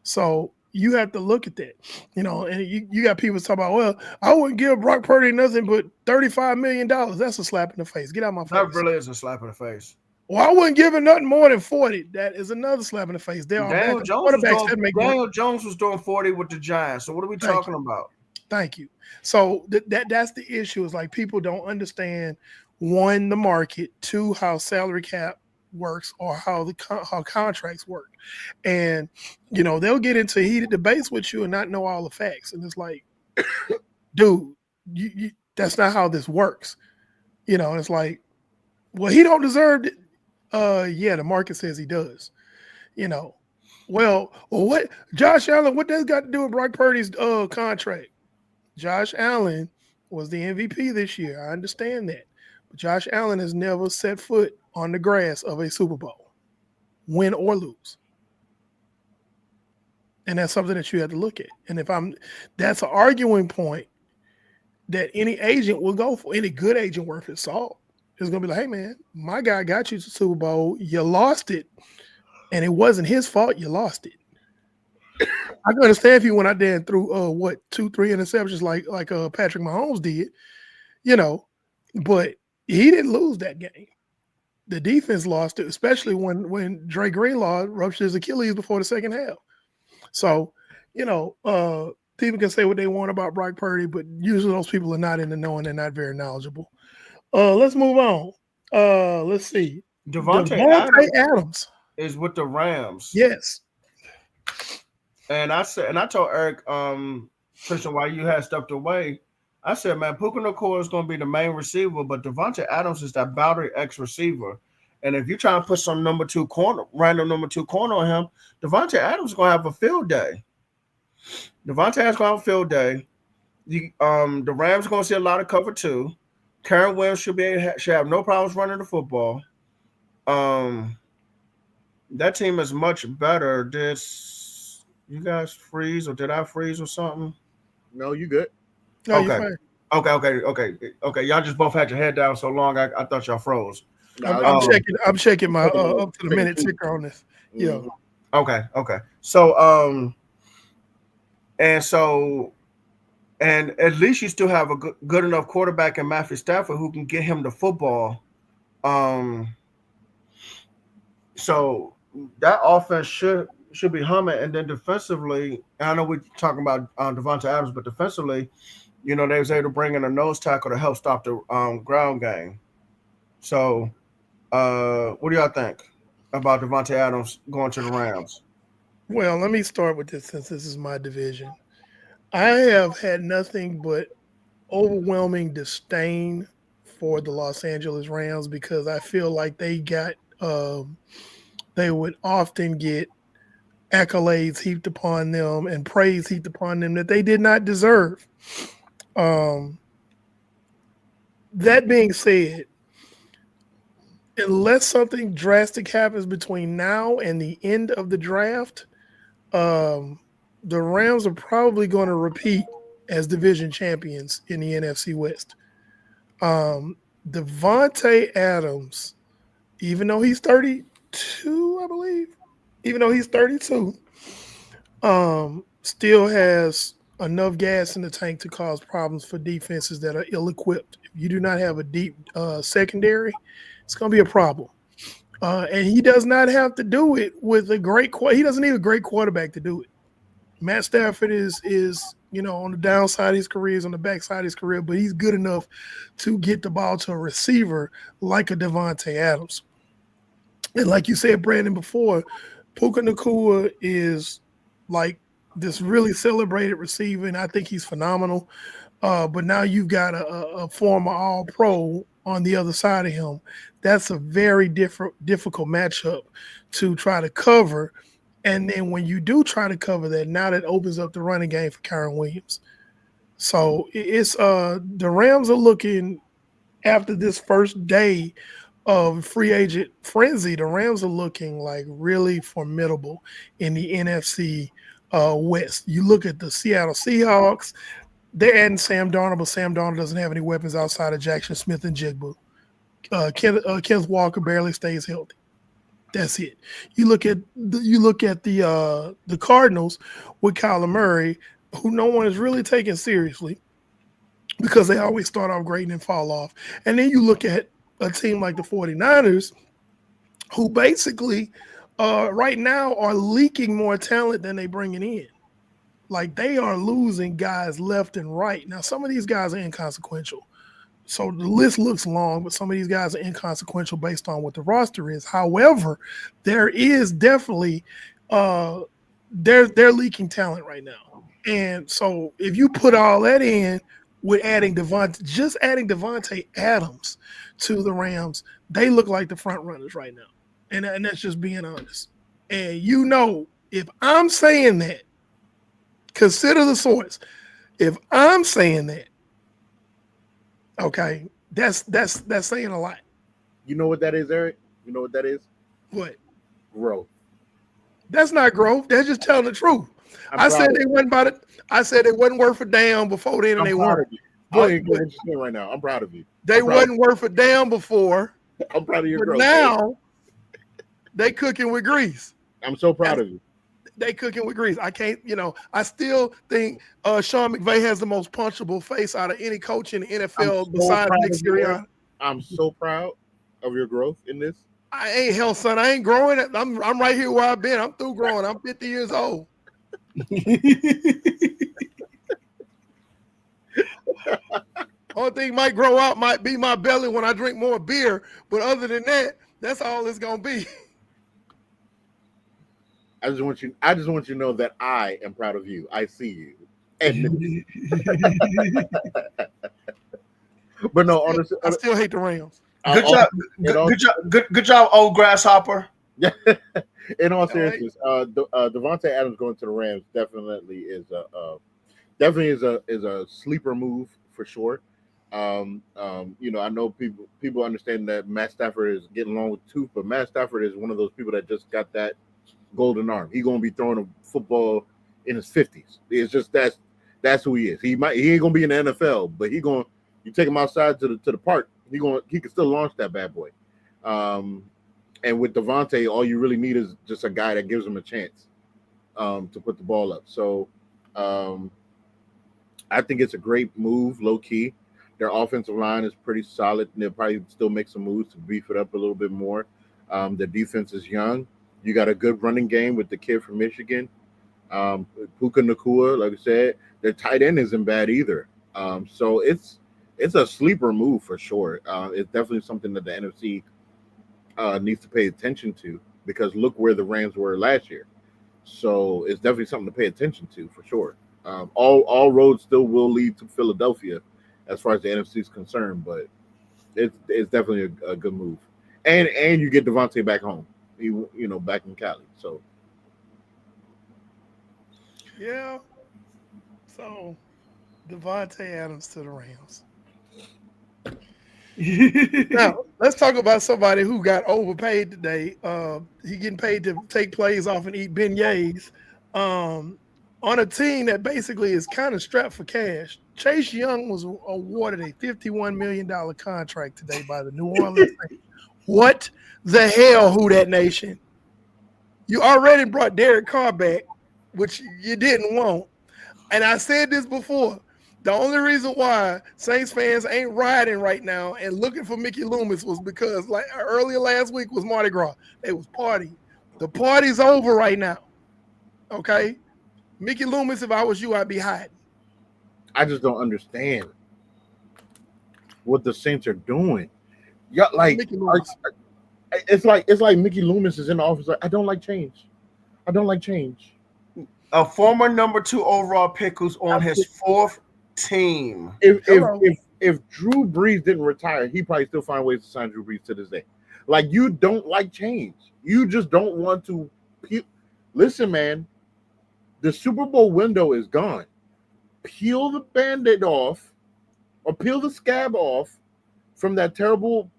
So you have to look at that, and you got people talking about, well, I wouldn't give Brock Purdy nothing but $35 million. That's a slap in the face. Get out of my face. That really is a slap in the face. Well, I wouldn't give him nothing more than 40. That is another slap in the face. Daniel Jones was doing 40 with the Giants. So what are we talking about? Thank you. So that's the issue. Is like people don't understand, 1, the market, 2, how salary cap works or how contracts work. And, they'll get into heated debates with you and not know all the facts. And it's like, dude, you that's not how this works. It's like, well, he don't deserve it. Yeah, the market says he does. Well, what Josh Allen, what that's got to do with Brock Purdy's contract? Josh Allen was the MVP this year. I understand that. But Josh Allen has never set foot on the grass of a Super Bowl, win or lose. And that's something that you have to look at. And that's an arguing point that any agent will go for. Any good agent worth his salt is going to be like, hey, man, my guy got you to the Super Bowl. You lost it. And it wasn't his fault. You lost it. I can understand if he went out there and threw 2-3 interceptions like Patrick Mahomes did, but he didn't lose that game. the defense lost it, especially when Dre Greenlaw ruptured his Achilles before the second half. So, people can say what they want about Brock Purdy, but usually those people are not in the know and they're not very knowledgeable. Let's move on. Let's see. Devontae Devontae Adams Adams. is with the Rams. Yes. And I told Eric, Tristan, while you had stepped away, I said, man, Puka Nacua is going to be the main receiver, but Devontae Adams is that boundary X receiver. And if you try to put some random number two corner on him, Devontae Adams is going to have a field day. Devontae Adams going to have a field day. The Rams are going to see a lot of cover too. Karen Williams should have no problems running the football. That team is much better. Did you guys freeze or did I freeze or something? No, you good. No, Okay. Okay. Y'all just both had your head down so long. I thought y'all froze. I'm checking my up to the minute ticker on this. Yeah. Okay. So and at least you still have a good enough quarterback in Matthew Stafford who can get him the football. So that offense should be humming. And then defensively, I know we're talking about Devontae Adams, but defensively, they was able to bring in a nose tackle to help stop the ground game. So what do y'all think about Devontae Adams going to the Rams? Well, let me start with this since this is my division. I have had nothing but overwhelming disdain for the Los Angeles Rams because I feel like they would often get accolades heaped upon them and praise heaped upon them that they did not deserve. That being said, unless something drastic happens between now and the end of the draft, the Rams are probably going to repeat as division champions in the NFC West. Devontae Adams, even though he's 32, I believe, still has enough gas in the tank to cause problems for defenses that are ill-equipped. If you do not have a deep secondary, it's going to be a problem. And he does not have to do it with he doesn't need a great quarterback to do it. Matt Stafford is on the downside of his career, he's on the backside of his career, but he's good enough to get the ball to a receiver like a Devontae Adams. And like you said, Brandon, before, Puka Nacua is like this really celebrated receiver, and I think he's phenomenal. But now you've got a former All-Pro on the other side of him. That's a very difficult matchup to try to cover. And then when you do try to cover that, now that opens up the running game for Kyren Williams. So it's the Rams are looking, after this first day of free agent frenzy, the Rams are looking like really formidable in the NFC West. You look at the Seattle Seahawks, they're adding Sam Darnold, but Sam Darnold doesn't have any weapons outside of Jackson Smith and Jigba. Kenneth Walker barely stays healthy. That's it. You look at the Cardinals with Kyler Murray, who no one is really taking seriously because they always start off great and then fall off. And then you look at a team like the 49ers, who basically right now are leaking more talent than they bringing in. Like they are losing guys left and right. Now, some of these guys are inconsequential. So the list looks long, but some of these guys are inconsequential based on what the roster is. However, there is definitely they're leaking talent right now. And so if you put all that in with adding Devontae Adams to the Rams, they look like the front runners right now. And that's just being honest. And if I'm saying that, consider the source. If I'm saying that, okay, that's saying a lot. You know what that is, Eric? You know what that is? What? Growth. That's not growth. They're just telling the truth. I said they wasn't worth a damn before then, and they weren't. Right now, I'm proud of you. They wasn't worth a damn before. I'm proud of your growth. Now they cooking with grease. I'm so proud of you. They cooking with grease. I can't, I still think Sean McVay has the most punchable face out of any coach in the NFL besides Nick Sirianni. I'm so proud of your growth in this? I ain't hell, son. I ain't growing. I'm right here where I've been. I'm through growing. I'm 50 years old. Only thing might grow out might be my belly when I drink more beer. But other than that, that's all it's gonna be. I just want you to know that I am proud of you. I see you. And but no, honestly, I still hate the Rams. Good job, good job, old grasshopper. In all seriousness, Devontae Adams going to the Rams definitely is a sleeper move for sure. I know people understand that Matt Stafford is getting along with tooth, but Matt Stafford is one of those people that just got that golden arm. He's gonna be throwing a football in his 50s. It's just that's who he is. He ain't gonna be in the NFL, but you take him outside to the park, he can still launch that bad boy. And with Devontae, all you really need is just a guy that gives him a chance to put the ball up. So I think it's a great move, low key. Their offensive line is pretty solid, and they'll probably still make some moves to beef it up a little bit more. The defense is young. You got a good running game with the kid from Michigan. Puka Nacua, like I said, their tight end isn't bad either. So it's a sleeper move for sure. It's definitely something that the NFC needs to pay attention to, because look where the Rams were last year. So it's definitely something to pay attention to for sure. All roads still will lead to Philadelphia as far as the NFC is concerned, but it's definitely a good move. And you get Devontae back home, back in Cali. So yeah. So Devontae Adams to the Rams. Now let's talk about somebody who got overpaid today. He getting paid to take plays off and eat beignets on a team that basically is kind of strapped for cash. Chase Young was awarded a $51 million contract today by the New Orleans Saints. What the hell, who that nation? You already brought Derek Carr back, which you didn't want. And I said this before. The only reason why Saints fans ain't riding right now and looking for Mickey Loomis was because, like earlier last week, was Mardi Gras. They was partying. The party's over right now. Okay? Mickey Loomis, if I was you, I'd be hiding. I just don't understand what the Saints are doing. Yeah, like it's like Mickey Loomis is in the office. Like, I don't like change. I don't like change. A former number 2 overall pick who's on his 4th team. If Drew Brees didn't retire, he probably still find ways to sign Drew Brees to this day. Like, you don't like change. You just don't want to. Listen, man. The Super Bowl window is gone. Peel the Band-Aid off, or peel the scab off from that terrible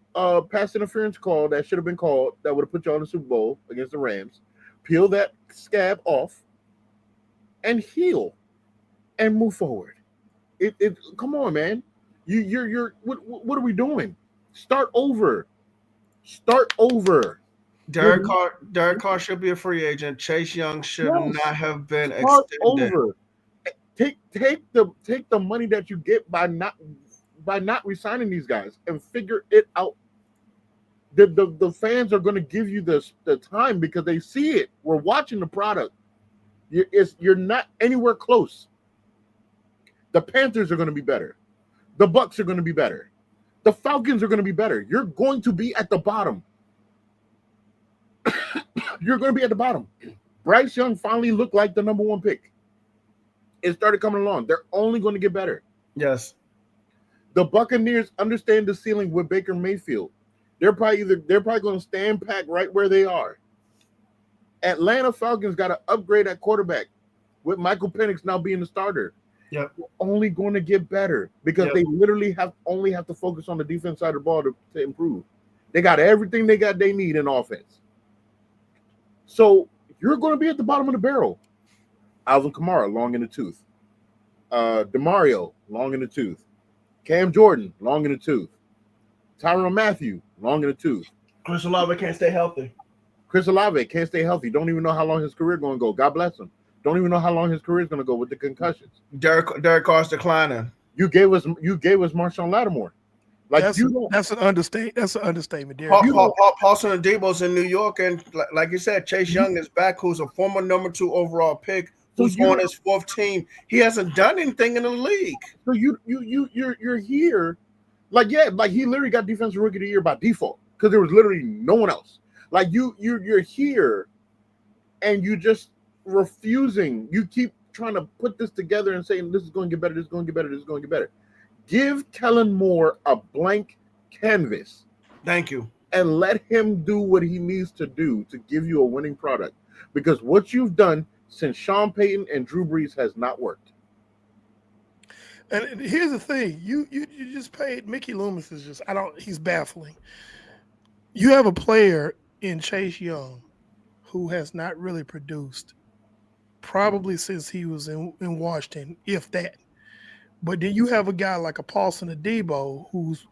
pass interference call that should have been called that would have put you on the Super Bowl against the Rams. Peel that scab off and heal and move forward. Come on, man. You're what are we doing? Start over. Derek Carr should be a free agent. Chase Young should not have been Start extended. over. Take the money that you get by not resigning these guys and figure it out. The fans are going to give you the time because they see it. We're watching the product. You're not anywhere close. The Panthers are going to be better. The Bucks are going to be better. The Falcons are going to be better. You're going to be at the bottom. You're going to be at the bottom. Bryce Young finally looked like the number 1 pick. It started coming along. They're only going to get better. Yes. The Buccaneers understand the ceiling with Baker Mayfield. They're probably going to stand pat right where they are. Atlanta Falcons got to upgrade at quarterback with Michael Penix now being the starter. Yep. They're only going to get better because they literally only have to focus on the defense side of the ball to improve. They got everything they need in offense. So you're going to be at the bottom of the barrel. Alvin Kamara, long in the tooth. DeMario, long in the tooth. Cam Jordan, long in the tooth. Tyrann Mathieu, long in the tooth. Chris Olave can't stay healthy. Don't even know how long his career going to go. God bless him. Don't even know how long his career is going to go with the concussions. Derek Carr's declining. You gave us Marshawn Lattimore. Like That's you don't, that's an understatement. That's an understatement, Derek. Paulson and Debo's in New York, and like you said, Chase Young is back, who's a former number 2 overall pick, So who's you on his 4th team. He hasn't done anything in the league. so you're here, like like he literally got defensive rookie of the year by default because there was literally no one else. Like you're here, and you just refusing. You keep trying to put this together and saying this is going to get better, this is going to get better, this is going to get better. Give Kellen Moore a blank canvas. Thank you. And let him do what he needs to do to give you a winning product. Because what you've done since Sean Payton and Drew Brees has not worked. And here's the thing: you just paid Mickey Loomis is just he's baffling. You have a player in Chase Young who has not really produced probably since he was in Washington, if that. But then you have a guy like a Paulson Adebo who's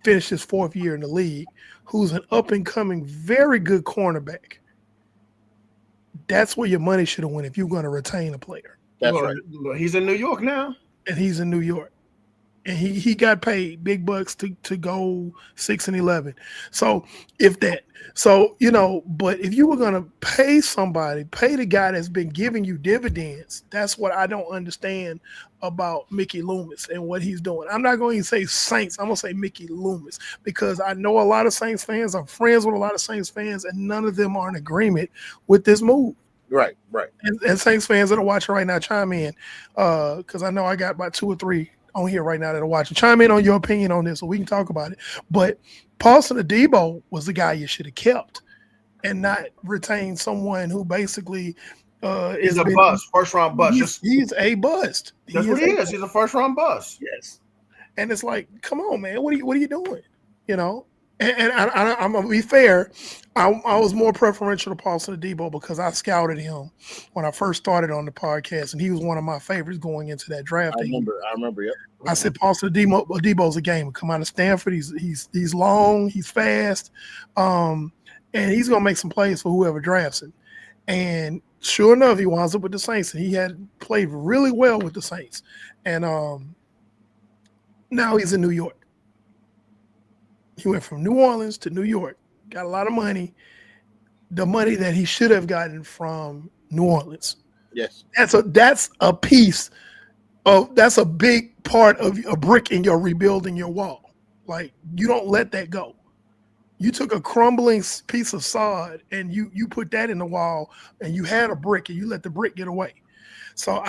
finished his 4th year in the league, who's an up-and-coming, very good cornerback. That's where your money should have went if you're going to retain a player. That's Well, right. He's in New York now. And he's in New York. And he got paid big bucks to go 6-11. So if that, but if you were gonna pay somebody, pay the guy that's been giving you dividends. That's what I don't understand about Mickey Loomis and what he's doing. I'm not going to say Saints. I'm gonna say Mickey Loomis because I know a lot of Saints fans. I'm friends with a lot of Saints fans, and none of them are in agreement with this move. Right. And Saints fans that are watching right now, chime in because I know I got about 2 or 3 on here right now that are watching. Chime in on your opinion on this so we can talk about it. But Paulson Adebo was the guy you should have kept and not retained someone who basically He's a bust, 1st-round bust. He's a bust. That's what he is. He's a 1st-round bust. Yes. And it's like, come on, man. What are you doing? You know? And I'm going to be fair. I was more preferential to Paulson Adebo because I scouted him when I first started on the podcast, and he was one of my favorites going into that draft. I remember. Yep. I said Paulson Adebo's a gamer. Come out of Stanford. He's long. He's fast. And he's going to make some plays for whoever drafts him. And sure enough, he winds up with the Saints, and he had played really well with the Saints. And now he's in New York. He went from New Orleans to New York, got a lot of money, the money that he should have gotten from New Orleans. Yes. That's a piece of, that's a big part of a brick in your rebuilding your wall. Like, you don't let that go. You took a crumbling piece of sod and you put that in the wall, and you had a brick and you let the brick get away. So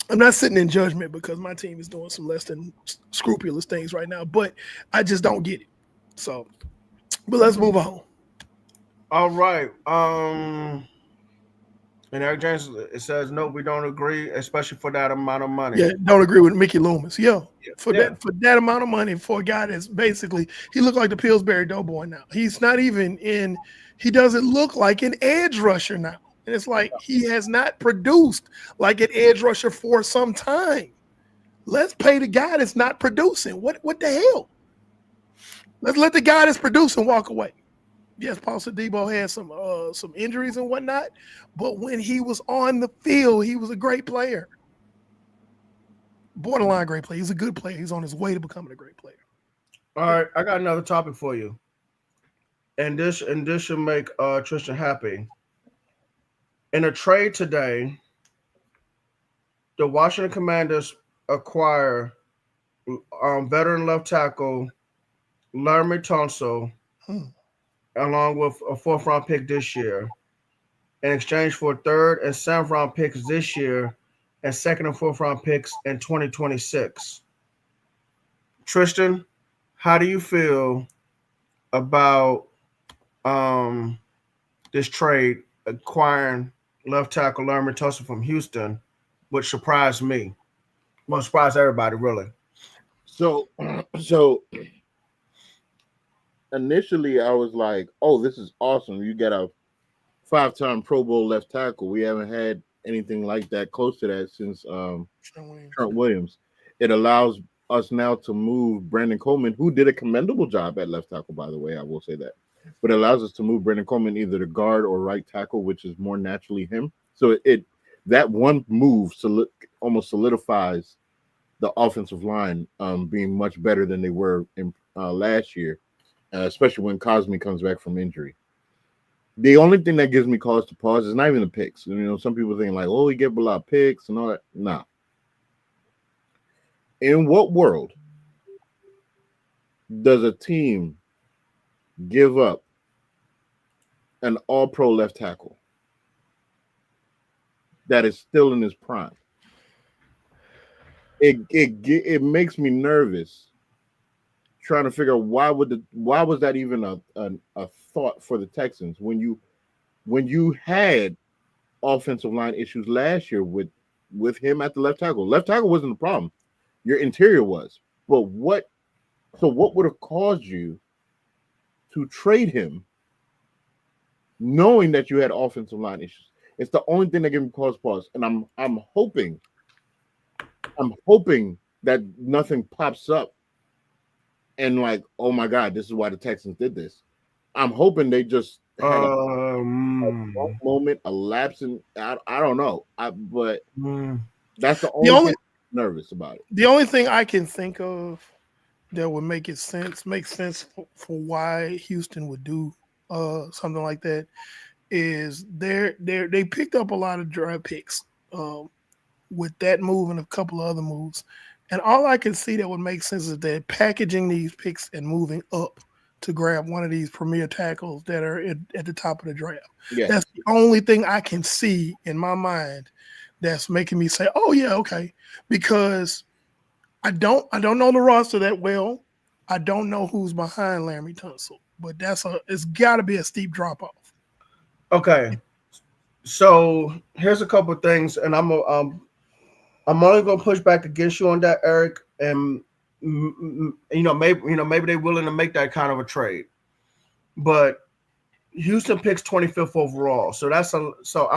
I'm not sitting in judgment because my team is doing some less than scrupulous things right now, but I just don't get it. So, but let's move on. All right. And Eric James, it says no, we don't agree, especially for that amount of money. Yeah, don't agree with Mickey Loomis. For that amount of money for a guy that's basically, he looked like the Pillsbury Doughboy now. He's not even in. He doesn't look like an edge rusher now. And it's like he has not produced like an edge rusher for some time. Let's pay the guy that's not producing. What the hell? Let's let the guy that's producing walk away. Yes, Paulson Adebo had some injuries and whatnot, but when he was on the field, he was a great player. Borderline great player. He's a good player. He's on his way to becoming a great player. All right, I got another topic for you. And this should make Tristan happy. In a trade today, the Washington Commanders acquire veteran left tackle Laremy Tunsil, along with a 4th-round pick this year, in exchange for 3rd and 7th-round picks this year and 2nd and 4th-round picks in 2026. Tristan, how do you feel about this trade, acquiring left tackle Laremy Tunsil from Houston, which surprised me? Well, surprised everybody, really. So initially I was like, oh, this is awesome. You get a 5-time Pro Bowl left tackle. We haven't had anything like that, close to that, since Trent Williams. It allows us now to move Brandon Coleman, who did a commendable job at left tackle, by the way, I will say that. But it allows us to move Brandon Coleman either to guard or right tackle, which is more naturally him. So that one move almost solidifies the offensive line being much better than they were in last year, especially when Cosme comes back from injury. The only thing that gives me cause to pause is not even the picks. You know, some people think like, "Oh, we get a lot of picks and all that." Nah. In what world does a team give up an All-Pro left tackle that is still in his prime? It makes me nervous trying to figure out why was that even a thought for the Texans when you had offensive line issues last year with him at the left tackle. Left tackle wasn't the problem. Your interior was. But what would have caused you to trade him knowing that you had offensive line issues? It's the only thing that gives me pause. And I'm hoping that nothing pops up and like, oh my God, this is why the Texans did this. I'm hoping they just had a moment, a lapse in. I don't know. But that's the only thing I'm nervous about it. The only thing I can think of that would make sense for why Houston would do something like that is they picked up a lot of draft picks with that move and a couple of other moves. And all I can see that would make sense is that packaging these picks and moving up to grab one of these premier tackles that are at the top of the draft. Yeah. That's the only thing I can see in my mind that's making me say, oh yeah, okay. Because I don't know the roster that well. I don't know who's behind Laremy Tunsil, but it's gotta be a steep drop off. Okay. So here's a couple of things, and I'm only gonna push back against you on that, Eric. And maybe they're willing to make that kind of a trade, but Houston picks 25th overall, so I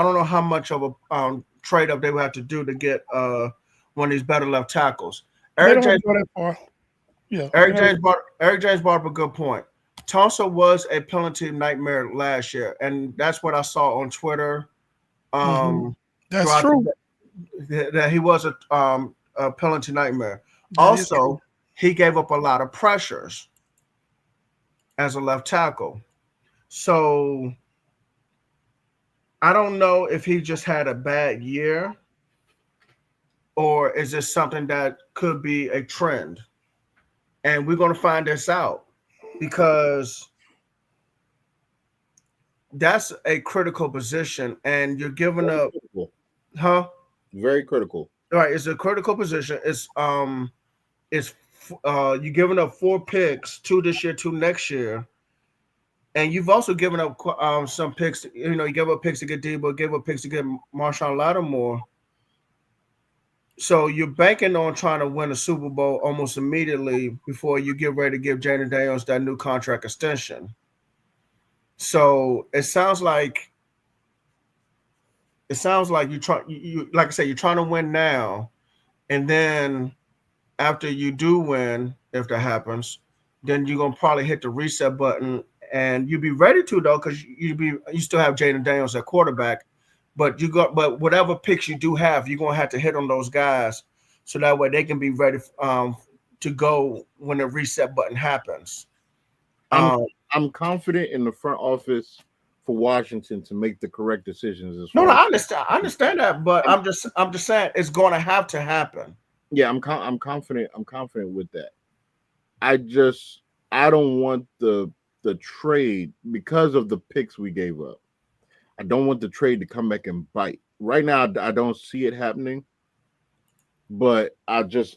don't know how much of a trade up they would have to do to get one of these better left tackles. Eric James brought up a good point. Tunsil was a penalty nightmare last year, and that's what I saw on Twitter. That's true. That he was a penalty nightmare. Also, he gave up a lot of pressures as a left tackle. So I don't know if he just had a bad year or is this something that could be a trend? And we're going to find this out because that's a critical position and you're giving up. Critical. Huh? Very critical. All right, it's a critical position. You're giving up 4 picks, 2 this year, 2 next year, and you've also given up some picks. You gave up picks to get Debo, gave up picks to get Marshawn Lattimore. So you're banking on trying to win a Super Bowl almost immediately before you get ready to give Jaden Daniels that new contract extension. So it sounds like you like I said, you're trying to win now, and then after you do win, if that happens, then you're gonna probably hit the reset button, and you'll be ready to though, because you still have Jaden Daniels at quarterback, but whatever picks you do have, you're gonna have to hit on those guys so that way they can be ready to go when the reset button happens. I'm confident in the front office for Washington to make the correct decisions. I understand that, but I'm just saying it's going to have to happen. Yeah, I'm confident. I'm confident with that. I don't want the trade because of the picks we gave up. I don't want the trade to come back and bite. Right now, I don't see it happening, but I'm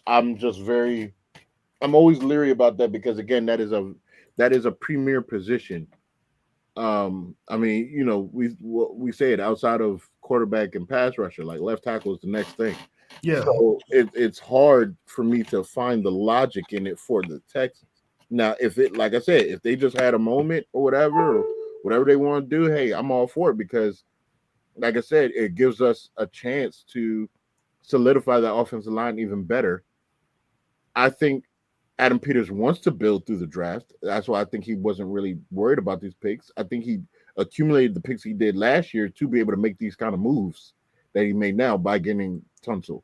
always leery about that because again, that is a premier position. I mean, we say it outside of quarterback and pass rusher, like left tackle is the next thing. Yeah. So it's hard for me to find the logic in it for the Texans. Now, like I said, if they just had a moment or whatever they want to do, hey, I'm all for it because, like I said, it gives us a chance to solidify that offensive line even better. I think Adam Peters wants to build through the draft. That's why I think he wasn't really worried about these picks. I think he accumulated the picks he did last year to be able to make these kind of moves that he made now by getting Tunsil.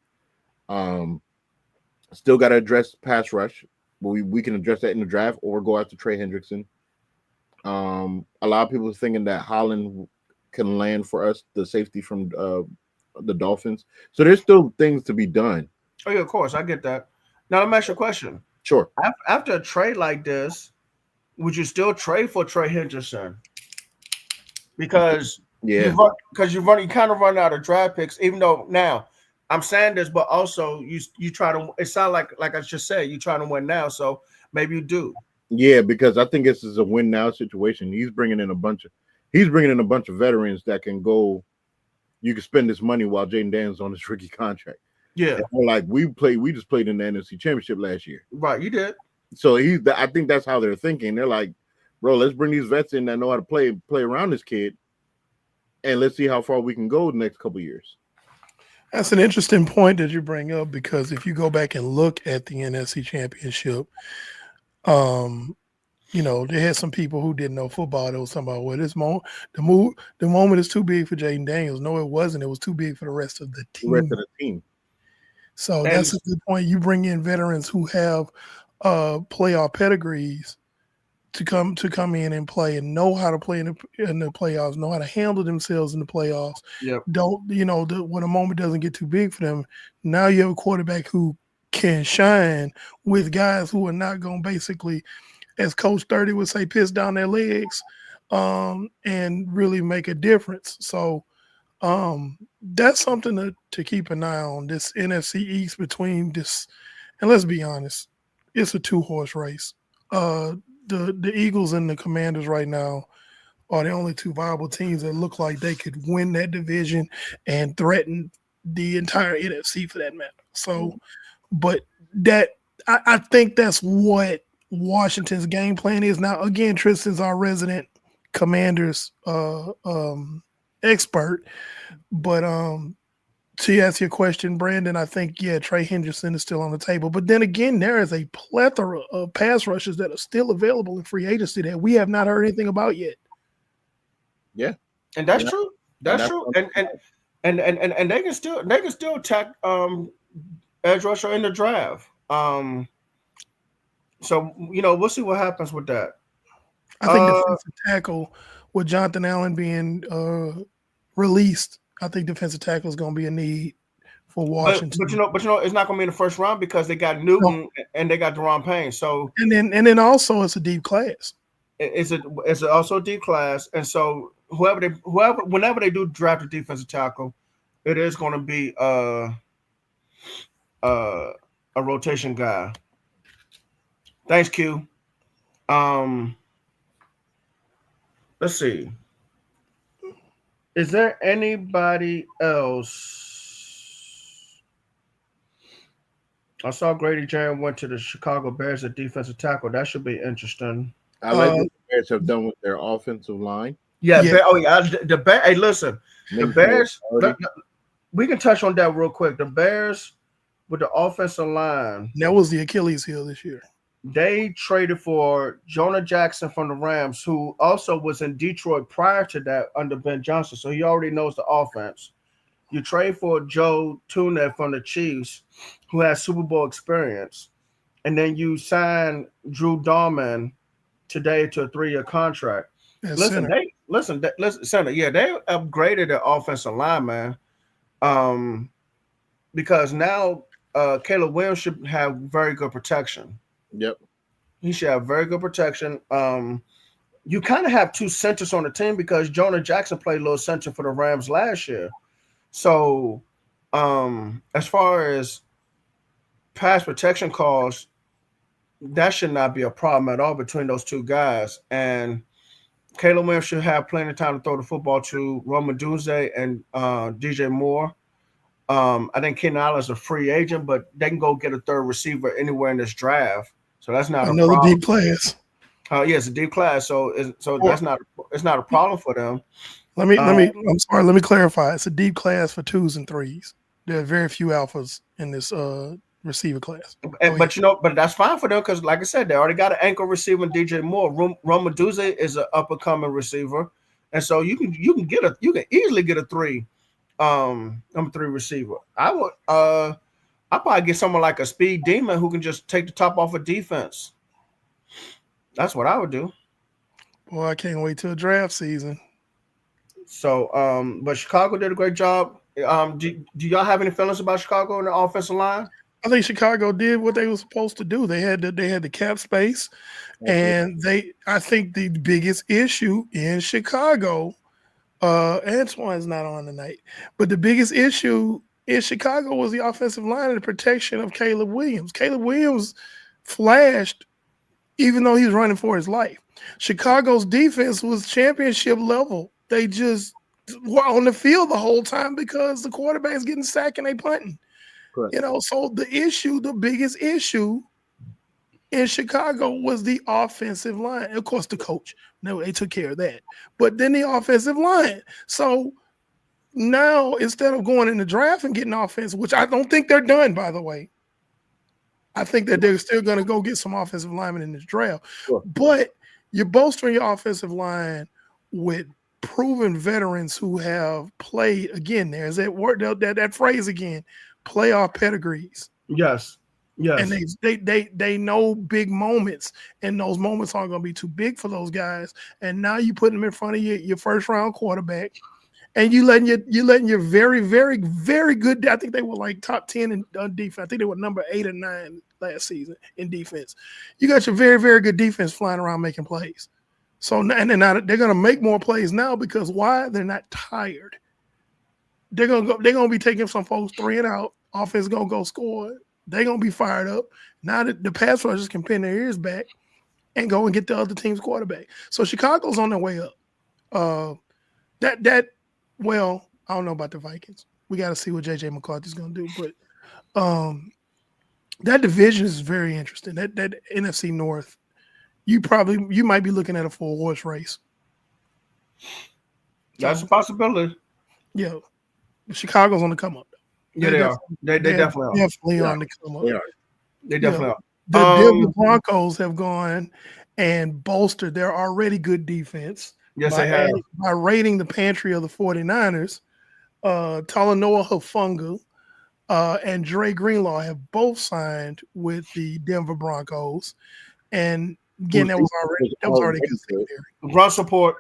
Still got to address pass rush. But we can address that in the draft or go after Trey Hendrickson. A lot of people are thinking that Holland can land for us, the safety from the Dolphins. So there's still things to be done. Oh yeah, of course, I get that. Now let me ask you a question. Sure. After a trade like this, would you still trade for Trey Henderson? Because Yeah. you kind of run out of draft picks. Even though now I'm saying this, but also you try to. It sounds like I just said you trying to win now, so maybe you do. Yeah, because I think this is a win now situation. He's bringing in a bunch of veterans that can go. You can spend this money while Jaden Daniels on his rookie contract. Yeah, Like we just played in the NFC Championship last year. right. You did. So I think that's how they're thinking. They're like, bro, let's bring these vets in that know how to play around this kid, and let's see how far we can go the next couple of years. That's an interesting point that you bring up, because if you go back and look at the NFC Championship, they had some people who didn't know football that was talking about, well, the moment is too big for Jaden Daniels. No, it wasn't. It was too big for the rest of the team. The rest of the team. So that's a good point. You bring in veterans who have playoff pedigrees to come in and play and know how to play in the playoffs, know how to handle themselves in the playoffs. Yep. When a moment doesn't get too big for them, now you have a quarterback who can shine with guys who are not going to basically, as Coach 30 would say, piss down their legs and really make a difference. So that's something to keep an eye on, this NFC East between this, and let's be honest, it's a 2-horse race. The Eagles and the Commanders right now are the only two viable teams that look like they could win that division and threaten the entire NFC for that matter. So, but that I think that's what Washington's game plan is. Now, again, Tristan's our resident Commanders expert, but to answer your question, Brandon, I think, Trey Henderson is still on the table. But then again, there is a plethora of pass rushers that are still available in free agency that we have not heard anything about yet. Yeah. And that's true. That's true. And they can still attack edge rusher in the draft. So we'll see what happens with that. I think defensive tackle with Jonathan Allen being released, I think defensive tackle is going to be a need for Washington. But it's not going to be in the first round because they got Newton and they got Deron Payne. So and then also it's a deep class. It's also a deep class, and so whenever they do draft a defensive tackle, it is going to be a rotation guy. Thanks, Q. Let's see. Is there anybody else? I saw Grady Jarrett went to the Chicago Bears at defensive tackle. That should be interesting. I like what the Bears have done with their offensive line. Yeah. The Bears. Hey, listen. The Bears. We can touch on that real quick. The Bears with the offensive line. That was the Achilles heel this year. They traded for Jonah Jackson from the Rams, who also was in Detroit prior to that under Ben Johnson. So he already knows the offense. You trade for Joe Tooney from the Chiefs, who has Super Bowl experience. And then you sign Drew Dorman today to a 3-year contract. Center. They upgraded their offensive line, man. Because now Caleb Williams should have very good protection. Yep. He should have very good protection. You kind of have two centers on the team because Jonah Jackson played a little center for the Rams last year. So as far as pass protection calls, that should not be a problem at all between those two guys. And Caleb Williams should have plenty of time to throw the football to Rome Odunze and DJ Moore. I think Ken Allen's a free agent, but they can go get a third receiver anywhere in this draft. So that's not another a problem. Deep class. It's a deep class. So it's not a problem for them. Let me clarify. It's a deep class for 2s and 3s. There are very few alphas in this receiver class. But that's fine for them because, like I said, they already got an anchor receiver in DJ Moore. Rome Odunze is an up and coming receiver, and so you can easily get a 3. Number 3 receiver. I I'll probably get someone like a speed demon who can just take the top off of defense. That's what I would do. Boy, I can't wait till draft season. So, but Chicago did a great job. Do y'all have any feelings about Chicago in the offensive line? I think Chicago did what they were supposed to do. They had the cap space, and I think the biggest issue in Chicago, Antoine's not on tonight, but the biggest issue in Chicago was the offensive line and the protection of Caleb Williams. Caleb Williams flashed even though he's running for his life. Chicago's defense was championship level. They just were on the field the whole time because the quarterback's getting sacked and they punting. Correct. So the biggest issue in Chicago was the offensive line. Of course, the coach. No, they took care of that. But then the offensive line. So now instead of going in the draft and getting offense, which I don't think they're done, by the way, I think that they're still going to go get some offensive linemen in this draft. Sure. But you're bolstering your offensive line with proven veterans who have played, again, there's that word, that phrase again, playoff pedigrees. Yes. And they know big moments, and those moments aren't going to be too big for those guys. And now you put them in front of your first round quarterback, and you letting your very, very, very good. I think they were like top 10 in defense. I think they were number 8 or 9 last season in defense. You got your very, very good defense flying around making plays. So and then now they're going to make more plays now because why? They're not tired. They're gonna be taking some folks 3 and out. Offense gonna go score. They're going to be fired up. Now that the pass rushers can pin their ears back and go and get the other team's quarterback. So Chicago's on their way up. Well, I don't know about the Vikings. We got to see what J.J. McCarthy's going to do. But that division is very interesting. That NFC North, you might be looking at a 4-horse race. That's a possibility. Yeah. Chicago's on the come up. Yeah, they are. They definitely are. Definitely on the come up. They definitely are. The Denver Broncos have gone and bolstered their already good defense. Yes, they have. By raiding the pantry of the 49ers, Talanoa Hufanga and Dre Greenlaw have both signed with the Denver Broncos. And again, that was already good secondary. Run support.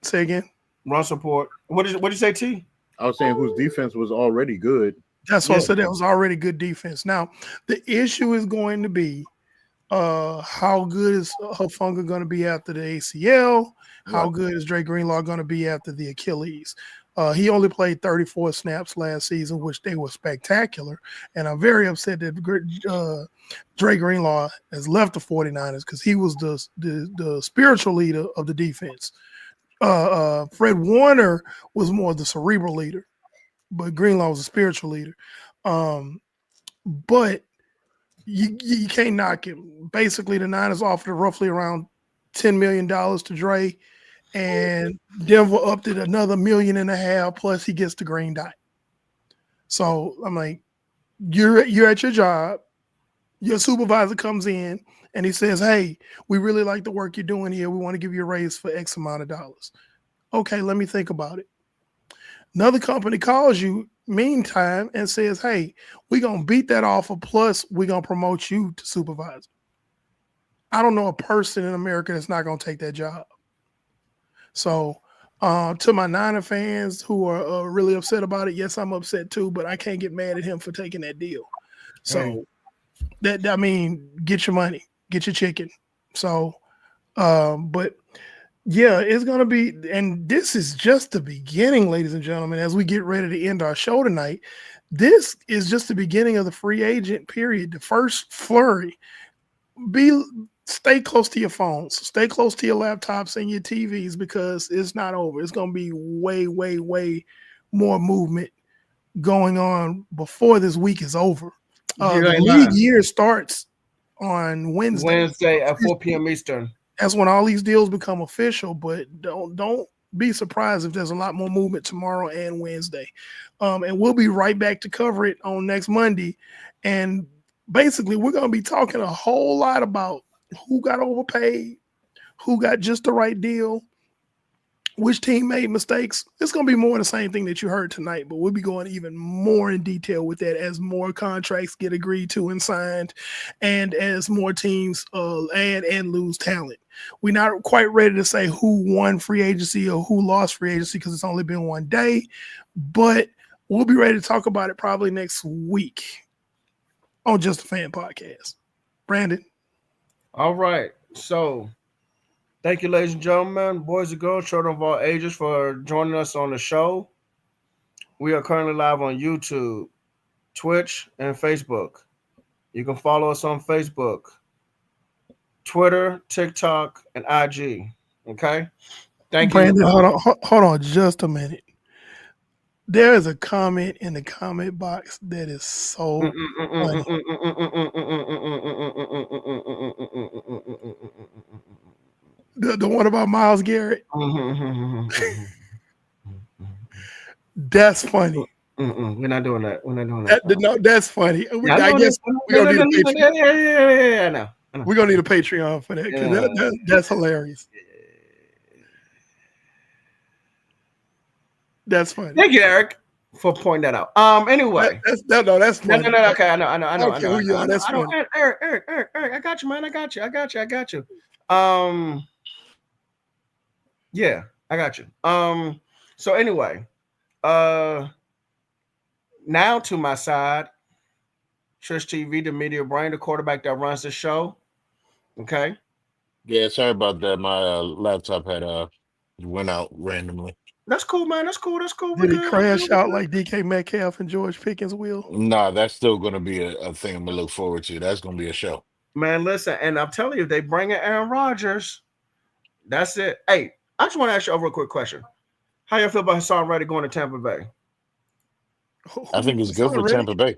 Say again. Run support. What did you say, T? I was saying whose defense was already good. That's what I said. That was already good defense. Now, the issue is going to be how good is Hufanga going to be after the ACL? How good is Dre Greenlaw going to be after the Achilles? He only played 34 snaps last season, which they were spectacular. And I'm very upset that Dre Greenlaw has left the 49ers because he was the spiritual leader of the defense. Fred Warner was more the cerebral leader, but Greenlaw was a spiritual leader. But you can't knock him. Basically, the Niners offered roughly around $10 million to Dre, and Denver upped it another $1.5 million, plus he gets the green dot. So I'm like, you're at your job. Your supervisor comes in and he says, hey, we really like the work you're doing here. We want to give you a raise for X amount of dollars. Okay, let me think about it. Another company calls you meantime and says, hey, we're going to beat that offer, plus we're going to promote you to supervisor. I don't know a person in America that's not going to take that job. So to my Niner fans who are really upset about it, yes, I'm upset too, but I can't get mad at him for taking that deal. So I mean, get your money, get your chicken. So, but yeah, it's going to be, and this is just the beginning, ladies and gentlemen, as we get ready to end our show tonight. This is just the beginning of the free agent period, the first flurry. Stay close to your phones, stay close to your laptops and your TVs, because it's not over. It's going to be way, way, way more movement going on before this week is over. The league year starts on Wednesday at 4 p.m. Eastern. That's when all these deals become official, but don't be surprised if there's a lot more movement tomorrow and Wednesday. And we'll be right back to cover it on next Monday. And basically, we're going to be talking a whole lot about who got overpaid, who got just the right deal, which team made mistakes. It's going to be more of the same thing that you heard tonight, but we'll be going even more in detail with that as more contracts get agreed to and signed, and as more teams add and lose talent. We're not quite ready to say who won free agency or who lost free agency because it's only been one day, but we'll be ready to talk about it probably next week on Just a Fan Podcast. Brandon. All right. So thank you, ladies and gentlemen, boys and girls, children of all ages, for joining us on the show. We are currently live on YouTube, Twitch, and Facebook. You can follow us on Facebook, Twitter, TikTok, and IG. Okay? Thank Brandon, you. hold on just a minute. There is a comment in the comment box that is so funny. The one about Myles Garrett. That's funny. We're not doing that. We're not doing that. No, that's funny. Yeah, I guess we're gonna need a Patreon. Yeah, I know. We're gonna need a Patreon for that because that's hilarious. That's funny. Thank you, Eric, for pointing that out. Anyway, that's funny. No. Okay, I know. Okay, who you are? That's funny. Eric, I got you, man. I got you. Yeah, I got you. So anyway, now to my side, Trish TV, the media brain, the quarterback that runs the show. Okay. Yeah, sorry about that. My laptop had went out randomly. That's cool, man. That's cool. Did it crash out like DK Metcalf and George Pickens will? Nah, that's still going to be a thing I'm going to look forward to. That's going to be a show. Man, listen, and I'm telling you, if they bring in Aaron Rodgers, that's it. Hey, I just want to ask you a real quick question. How you feel about Hassan Reddick going to Tampa Bay? I think it's good for Tampa Bay.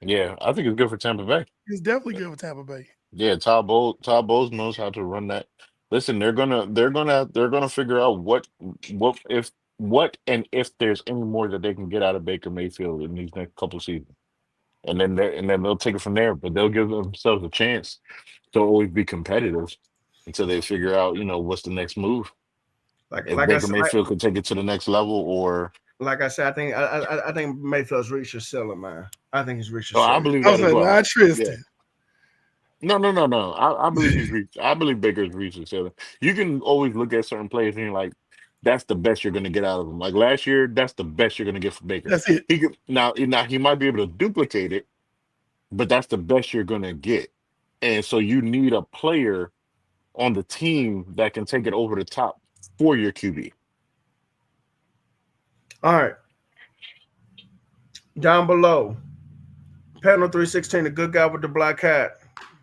Yeah, I think it's good for Tampa Bay. It's definitely good for Tampa Bay. Yeah, Todd Bowles knows how to run that. Listen, they're gonna figure out what if there's any more that they can get out of Baker Mayfield in these next couple seasons, and then they'll take it from there. But they'll give themselves a chance to always be competitive until they figure out what's the next move. If Baker Mayfield could take it to the next level, or like I said, I think Mayfield's reached his ceiling, man. I think he's reached his ceiling. I believe that as well. Not Tristan. Yeah. No. I believe Baker's reached his ceiling. You can always look at certain players and you're like, that's the best you're going to get out of them. Like last year, that's the best you're going to get from Baker. That's it. Now he might be able to duplicate it, but that's the best you're going to get. And so you need a player on the team that can take it over the top for your QB. All right. Down below, panel 316, the good guy with the black hat.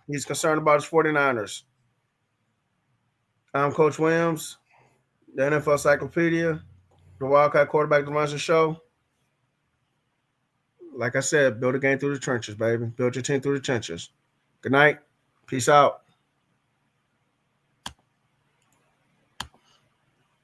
He's concerned about his 49ers. I'm Coach Williams, the NFL Encyclopedia, the Wildcat quarterback that runs the show. Like I said, build a game through the trenches, baby. Build your team through the trenches. Good night. Peace out.